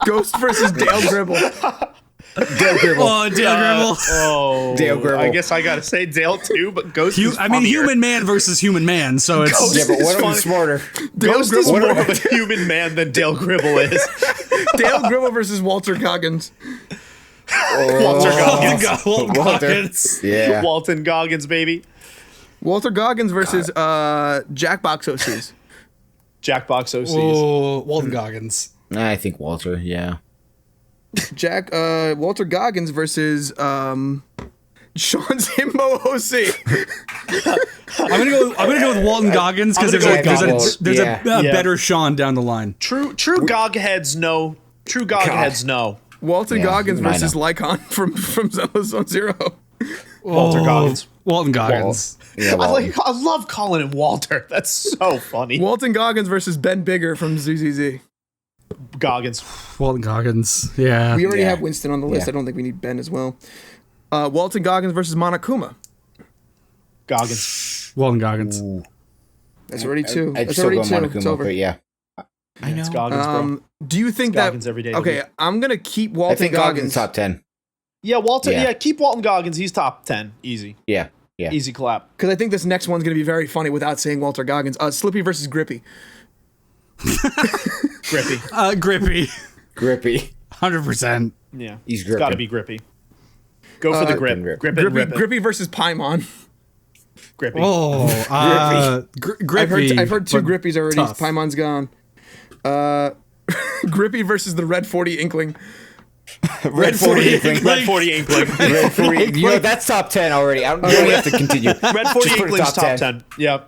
Ghost versus Dale Gribble. Dale Gribble. Oh, Dale Gribble. Oh, Dale Gribble. I guess I gotta say Dale too, but Ghost. Is I mean, funnier. human man versus human man, so it's Ghost Yeah, but one of funny. them's smarter. Ghost is Gribble- more of a human man than Dale Gribble is. Dale Gribble versus Walter Goggins. Walter Goggins. Walton Walter. Goggins. Yeah. Walton Goggins, baby. Walter Goggins versus Jackbox OCs. Jackbox OCs. Oh, Walton Goggins. I think Walter. Yeah. Walter Goggins versus Sean's himbo OC. I'm gonna go with Walton Goggins because I'm gonna there's go a with there's Goggins. a Yeah. better Sean down the line. True Gogheads no. True Gogheads no. Walter Yeah, Goggins I versus know. Lycon from Zenless Zone Zero. Walter Goggins. Walton Goggins. Yeah. I love calling him Walter. That's so funny. Walton Goggins versus Ben Bigger from ZZZ. Goggins. Walton Goggins. Yeah. We already Yeah. have Winston on the list. Yeah. I don't think we need Ben as well. Walton Goggins versus Monokuma. Goggins. Walton Goggins. That's already two. I'd That's still already go two. It's Monokuma, over. but yeah. I know. It's Goggins, bro. Do you think It's that Goggins every day of the Okay, week. I'm gonna keep I Walton think Goggins Goggins. top 10. Yeah, Walter. Yeah. Yeah, keep Walton Goggins. He's top 10. Easy. Yeah. Yeah. Easy clap. Because I think this next one's gonna be very funny without saying Walter Goggins. Slippy versus Grippy. Grippy. Grippy. Grippy. 100%. Yeah. He's It's gotta gripping. be Grippy. Go for the grip. Grip. Grip it, Grippy, rip it. Grippy versus Paimon. Grippy. Oh, Grippy. I've heard two but Grippies already. tough. Paimon's gone. Grippy versus the Red 40 Inkling. Red 40 Inkling. Red 40 Inkling. Red 40. You know, that's top 10 already. I don't you don't have to continue. Red 40 Just put it Inkling's top 10. Yeah.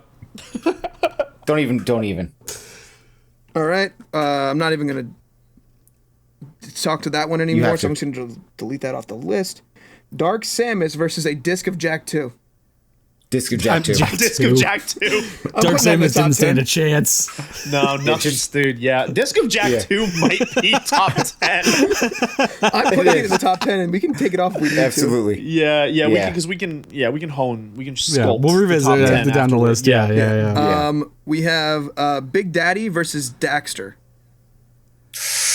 Don't even. All right. I'm not even going to talk to that one anymore, have so I'm to. just going to delete that off the list. Dark Samus versus a Disc of Jack 2. Disc of Jack 2. Disc of Jack 2. Dark putting that in the Samus top didn't stand 10. a chance. No, nothing's, dude. Yeah. Disc of Jack Yeah. 2 might be top 10. I'm putting it in the top 10, and we can take it off if we need Absolutely. Yeah, Yeah. we can hone, we can sculpt. Yeah, we'll revisit the it top 10 down the afterward. list. Yeah. to. We have Big Daddy versus Daxter.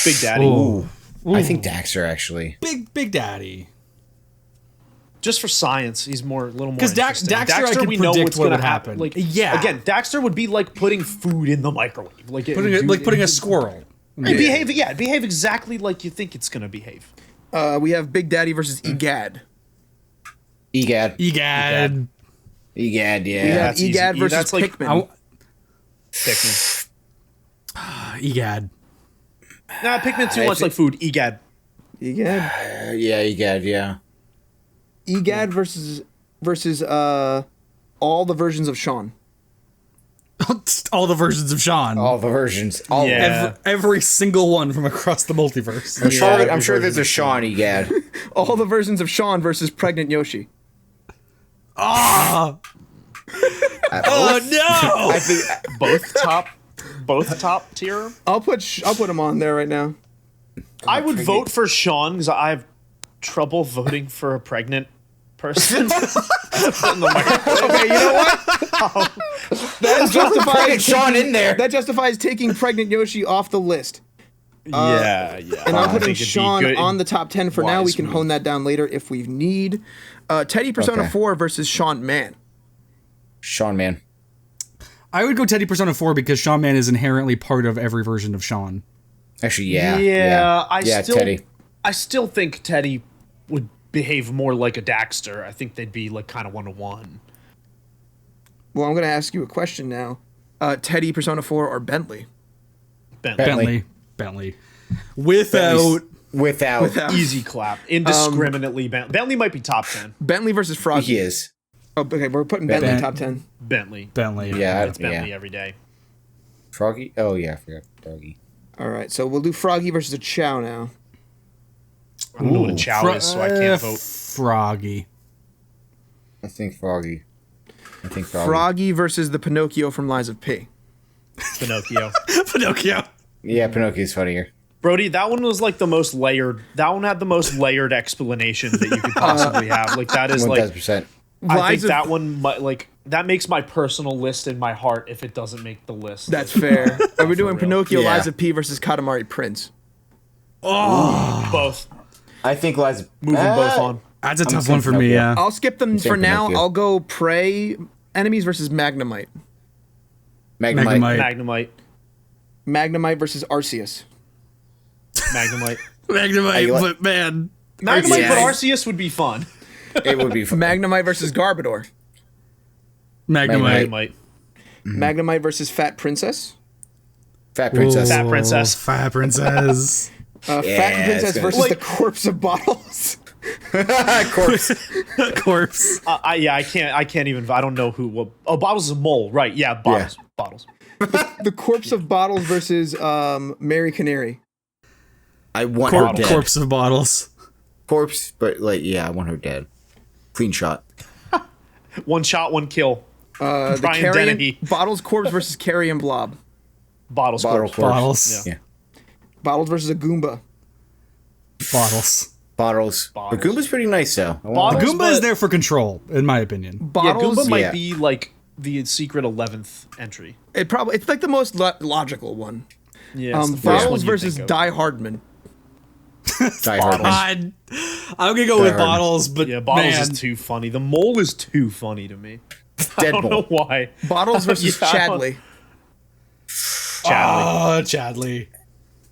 Big Daddy. Ooh. I think Daxter actually. Big Daddy. Just for science, he's a little more. 'Cause interesting. Daxter, I could we know predict what's what gonna would happen. happen. Like, Yeah. Again, Daxter would be like putting food in the microwave, like Putting a squirrel. behave exactly like you think it's gonna behave. We have Big Daddy versus Egad. Egad. Egad. Egad, We yeah. have that's easy. Egad versus That's like- Pikmin. Pikmin. Egad. Nah, Pikmin too much like food. Egad. Egad. Yeah, Egad, yeah. Egad versus all the versions of Sean. All the versions of Sean. All the versions. All of them. Yeah. Every single one from across the multiverse. I'm sure there's a Sean Egad. All the versions of Sean versus pregnant Yoshi. Oh no! I think both top tier. I'll put him on there right now. I would vote for Sean because I have trouble voting for a pregnant person. Okay, you know what? That justifies Sean in there. That justifies taking pregnant Yoshi off the list. Yeah. And I'm I putting think it'd be Sean good- on the top 10 for now. We wise can move. hone that down later if we need. Teddy Persona Okay. 4 versus Sean Man. Sean, man. I would go Teddy Persona 4 because Sean Man is inherently part of every version of Sean. Actually, yeah. Yeah, Teddy. I still think Teddy would behave more like a Daxter. I think they'd be like kind of 1-to-1. Well, I'm going to ask you a question now. Teddy Persona 4 or Bentley? Bentley. Bentley. Without Without. Easy clap. Indiscriminately. Bentley might be top 10. Bentley versus Froggy. He is. Oh, okay, we're putting Bentley Ben- top 10. Bentley. Yeah, It's Bentley yeah. every day. Froggy? Oh, yeah, I forgot Froggy. All right, so we'll do Froggy versus a Chow now. I don't know what a chow is, so I can't vote. Froggy. I think Froggy. Froggy versus the Pinocchio from Lies of P. Pinocchio. Pinocchio. Yeah, Pinocchio's funnier. Brody, that one was like the most layered. That one had the most layered explanation that you could possibly have. Like that is like 1000%. I Lies think of- that one might, like that makes my personal list in my heart if it doesn't make the list. That's fair. Are we doing real. Pinocchio, Yeah. Lies of P versus Katamari Prince? both. I think Liza. Move them both on. That's a tough saying one for me, Pinocchio. yeah. I'll skip them saying for now. Pinocchio. I'll go Prey enemies versus Magnemite. Magnemite. Magnemite. Magnemite versus Arceus. Magnemite. Magnemite, like- but man. Magnemite, Yeah. but Arceus would be fun. It would be fun. Magnemite versus Garbodor. Magnemite. Magnemite. Magnemite versus Fat Princess. Fat Princess. Fat Princess. Fat Princess. Fat Yeah, Princess it's good. versus Like- the Corpse of Bottles. Corpse. Corpse. I can't even. I don't know who. Bottles is a mole, right? Yeah, bottles. Yeah. Bottles. The Corpse of Bottles versus Mary Canary. I want her dead. Corpse of bottles. Corpse, but like, yeah, I want her dead. Clean shot. One shot, one kill. The Brian Carrion Dennehy. Bottles Corpse versus Carrion Blob. Bottles. Bottle Corpse. corpse. Bottles. Yeah. Yeah. Bottles versus a Goomba. Bottles. Bottles. Bottles. The Goomba's pretty nice though. Bottles. Goomba is but- there for control, in my opinion. Yeah, Bottles. Goomba might yeah. be like the secret 11th entry. It's like the most logical one. Yeah. it's the first one Bottles you versus think of. Die Hardman. Die Hard. I'm gonna go with Hard. bottles, but Yeah, Bottles man, is too funny. The mole is too funny to me. I don't know Deadbolt. why. Bottles versus Yeah, I don't- Chadley. Chadley. Chadley.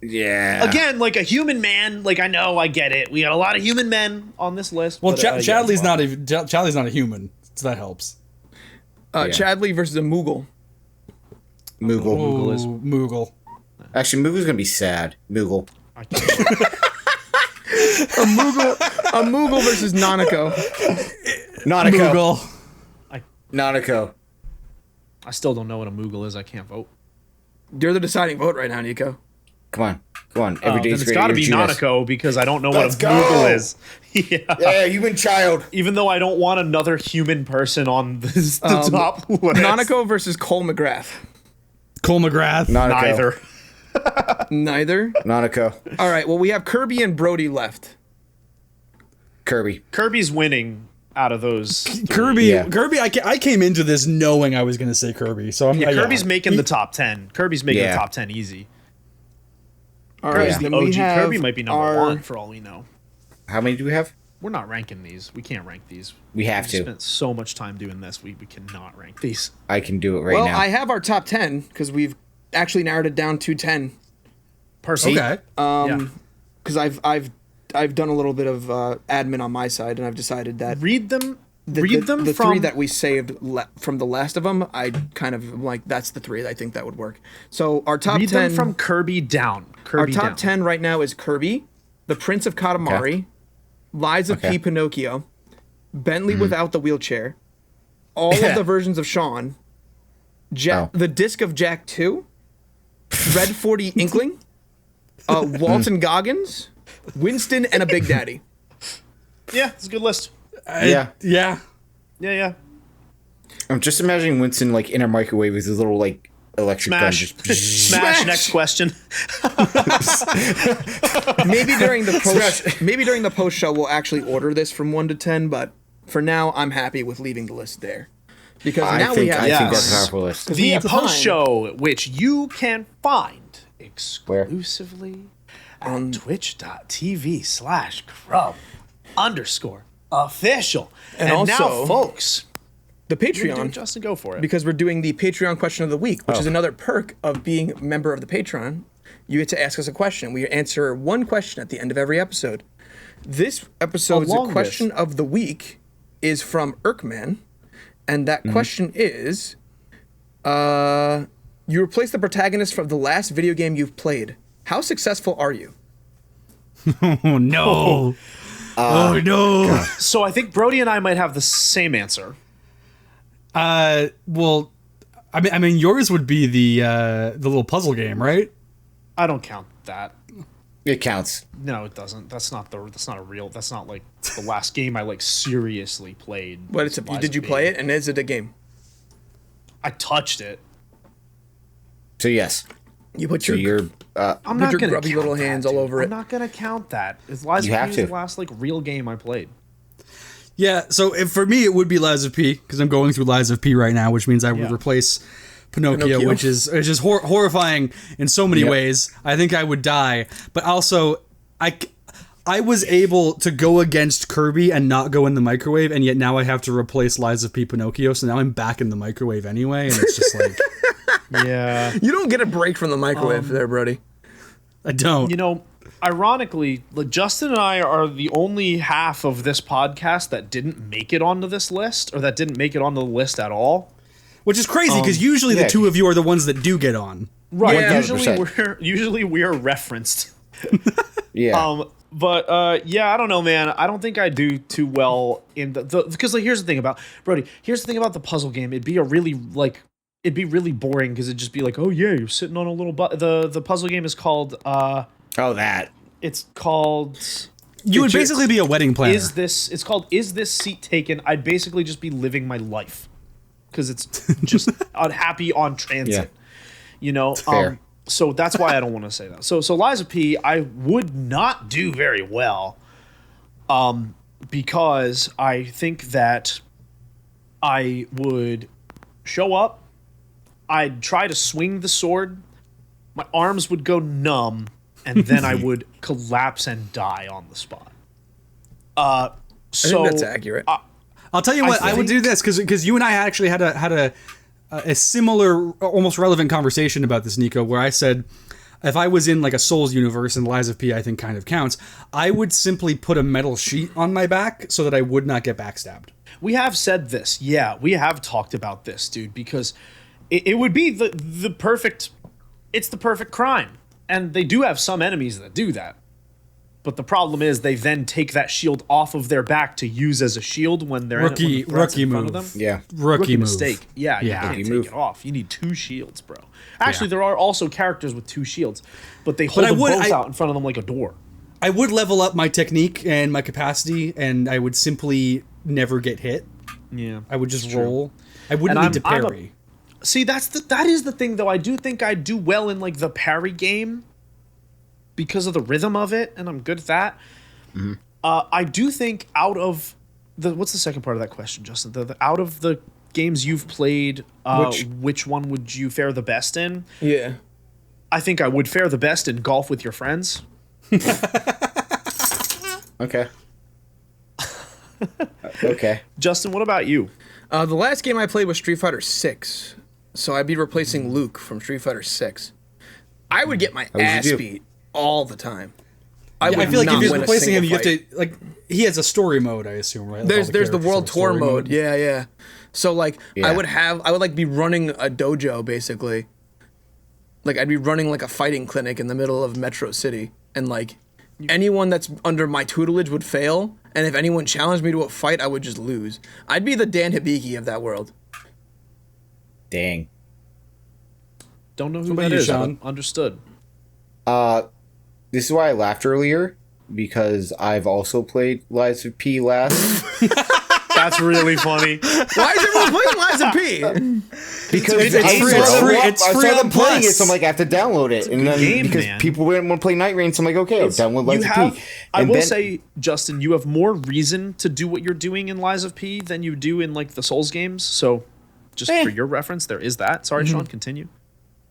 Yeah. Again, like a human man. Like I know, I get it. We got a lot of human men on this list. Well, but, yeah, Chadley's it's not even Chadley's not a human, so that helps. Yeah. Chadley versus a Moogle. Moogle. Moogle is- Moogle. Actually, Moogle's gonna be sad. Moogle. I can't. A Moogle versus Nanako. Nanako. Moogle. Nanako. I still don't know what a Moogle is. I can't vote. You're the deciding vote right now, Nico. Come on. Come on. Every Then day's it's great. got to be You're genius. Nanako because I don't know Let's what a go. Moogle is. Yeah. Yeah, human child. Even though I don't want another human person on this, the top list. Nanako versus Cole McGrath. Cole McGrath. Nanako. Neither. Neither. Nanako. All right. Well, we have Kirby and Brody left. Kirby. Kirby's winning out of those. Kirby. Yeah. Kirby. I came into this knowing I was gonna say Kirby, so I'm. Yeah, Kirby's making He- the top 10. Kirby's making Yeah. the top 10 easy. All Kirby's right. the Then we OG. have Kirby might be number our- one for all we know. How many do we have? We're not ranking these. We can't rank these. We have We've to. spent so much time doing this. We cannot rank these. I can do it right Well, now. I have our top 10 because we've actually narrowed it down to 10. Personally, Okay. yeah. Because I've done a little bit of admin on my side, and I've decided that read them. the from three that we saved from the last of them, I kind of am like that's the three I think that would work. So our top read 10 them from Kirby down. our Kirby top down. 10 right now is Kirby, The Prince of Katamari, Lies of Okay. P. Pinocchio, Bentley without the wheelchair, all of the versions of Sean, Oh. the Disc of Jack 2, Red 40 Inkling, Walton Goggins, Winston, and a Big Daddy. Yeah, it's a good list. Yeah. Yeah. Yeah, yeah. I'm just imagining Winston like in a microwave with his little like electric Smash. gun. Just Smash. Next question. Maybe during the post show we'll actually order this from 1 to 10, but for now I'm happy with leaving the list there. Because now we have I think that's a Yes. powerful list. we The have the post time. show, which you can find exclusively at twitch.tv/crub_official. And now, also, folks, the you can do Patreon, it, Justin, go for it. because we're doing the Patreon question of the week, which is another perk of being a member of the Patreon. You get to ask us a question. We answer one question at the end of every episode. This episode's Along question of the week is from Erkman, and that question is, you replace the protagonist from the last video game you've played. How successful are you? Oh no. Oh no. So I think Brody and I might have the same answer. Well, I mean, yours would be the little puzzle game, right? I don't count that. It counts. No, it doesn't. That's not like the last game I like seriously played. What is it? Did you play it? And is it a game? I touched it. So yes. You put So your I'm not your gonna grubby count little that, hands dude. all over I'm it. not gonna count that. Lies of You P have is to. the last like real game I played. Yeah. So for me, it would be Lies of P because I'm going through Lies of P right now, which means I would Yeah. replace Pinocchio, Pinocchio. which is horrifying in so many Yep. ways. I think I would die, but also I was able to go against Kirby and not go in the microwave, and yet now I have to replace Lies of P Pinocchio, so now I'm back in the microwave anyway, and it's just like, Yeah. You don't get a break from the microwave there, Brody. I don't. You know, ironically, like, Justin and I are the only half of this podcast that didn't make it onto this list, or that didn't make it onto the list at all. Which is crazy, because usually yeah. the two of you are the ones that do get on. Right. Yeah. Usually we're referenced. Yeah. Yeah, I don't know, man. I don't think I do too well in the because like here's the thing about Brody. Here's the thing about the puzzle game. It'd be really boring because it'd just be like, oh yeah, you're sitting on a little the puzzle game is called that. it's called You would basically be a wedding planner. Is this seat taken? I'd basically just be living my life because it's just unhappy on transit. Yeah. You know, Fair. so that's why I don't want to say that. So Lies of P, I would not do very well, because I think that I would show up, I'd try to swing the sword, my arms would go numb, and then I would collapse and die on the spot. I think that's accurate. I'll tell you what, I would do this because you and I actually had a similar, almost relevant conversation about this, Nicco, where I said if I was in like a Souls universe, and Lies of P I think kind of counts, I would simply put a metal sheet on my back so that I would not get backstabbed. We have said this. Yeah, we have talked about this, dude, because it would be the perfect, it's the perfect crime. And they do have some enemies that do that. But the problem is they then take that shield off of their back to use as a shield when they're Rookie in front move. of them. Yeah. Rookie move. mistake. Yeah, you can't take move. it off. You need 2 shields, bro. Actually, there are also characters with 2 shields, but they But hold I them would- both I- out in front of them like a door. I would level up my technique and my capacity, and I would simply never get hit. Yeah, I would just roll. I wouldn't And need to I'm a- parry. See, that is the thing, though. I do think I do well in like the parry game because of the rhythm of it, and I'm good at that. Mm-hmm. I do think out of what's the second part of that question, Justin? Out of the games you've played, which one would you fare the best in? Yeah. I think I would fare the best in golf with your friends. Okay. Okay. Justin, what about you? The last game I played was Street Fighter 6, so I'd be replacing Luke from Street Fighter 6. I would get my would you ass do? beat all the time. I feel like if not you're win a replacing him, single you have to like. He has a story mode, I assume, right? Like all There's the characters world have a tour story mode. Yeah. So like Yeah. I would like be running a dojo basically. Like I'd be running like a fighting clinic in the middle of Metro City, and like anyone that's under my tutelage would fail, and if anyone challenged me to a fight, I would just lose. I'd be the Dan Hibiki of that world. Dang. Don't know who about that you, is. Sean? Understood. This is why I laughed earlier, because I've also played Lies of P last. That's really funny. Why is everyone playing Lies of P? Because It's I free- saw it's them free- up- it's I free saw on them playing Plus. it, so I'm like, I have to download it. And then game, because man. people didn't want to play Night Rain, so I'm like, okay, I'll download Lies of P. I And will then- say, Justin, you have more reason to do what you're doing in Lies of P than you do in like the Souls games. So, just for your reference, there is that. Sorry, Sean. Continue.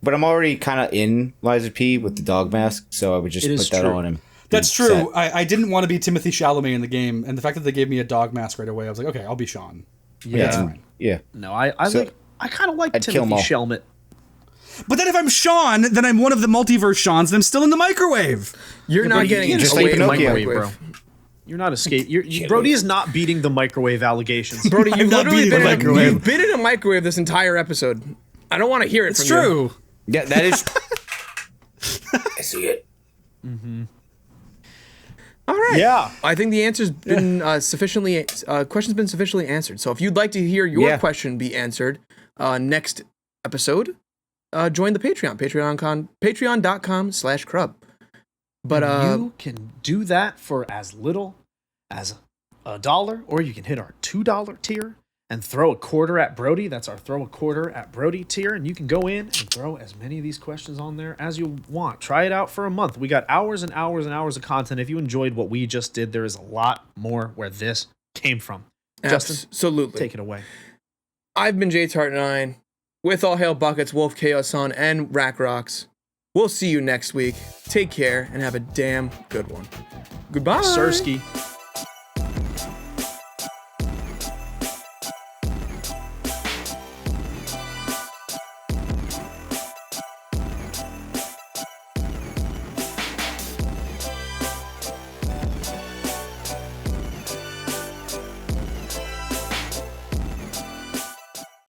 But I'm already kind of in Lies of P with the dog mask, so I would just It put is that true. on him. That's Set. true. I didn't want to be Timothy Chalamet in the game, and the fact that they gave me a dog mask right away, I was like, okay, I'll be Sean. That's fine. Yeah. No, I So, kind of like I'd kill 'em Timothy all. Chalamet. But then if I'm Sean, then I'm one of the multiverse Seans, and I'm still in the microwave. You're not getting just away like from the Pinocchio, microwave. You're not Brody is not beating the microwave allegations. Brody, you've not literally beating the microwave. you've been in a microwave this entire episode. I don't want to hear it It's from you. true. Yeah, that is. I see it. All right. Yeah. I think the answer's been question's been sufficiently answered. So if you'd like to hear your question be answered next episode, join the Patreon, patreon.com/crub. But you can do that for as little as $1, or you can hit our $2 tier and throw a quarter at Brody. That's our throw a quarter at Brody tier, and you can go in and throw as many of these questions on there as you want. Try it out for a month. We got hours and hours and hours of content. If you enjoyed what we just did, there is a lot more where this came from. Justin, absolutely, take it away. I've been JTart9 with All Hail Buckets, Wolf Chaos On, and Rack Rocks. We'll see you next week. Take care and have a damn good one. Goodbye. Sirski.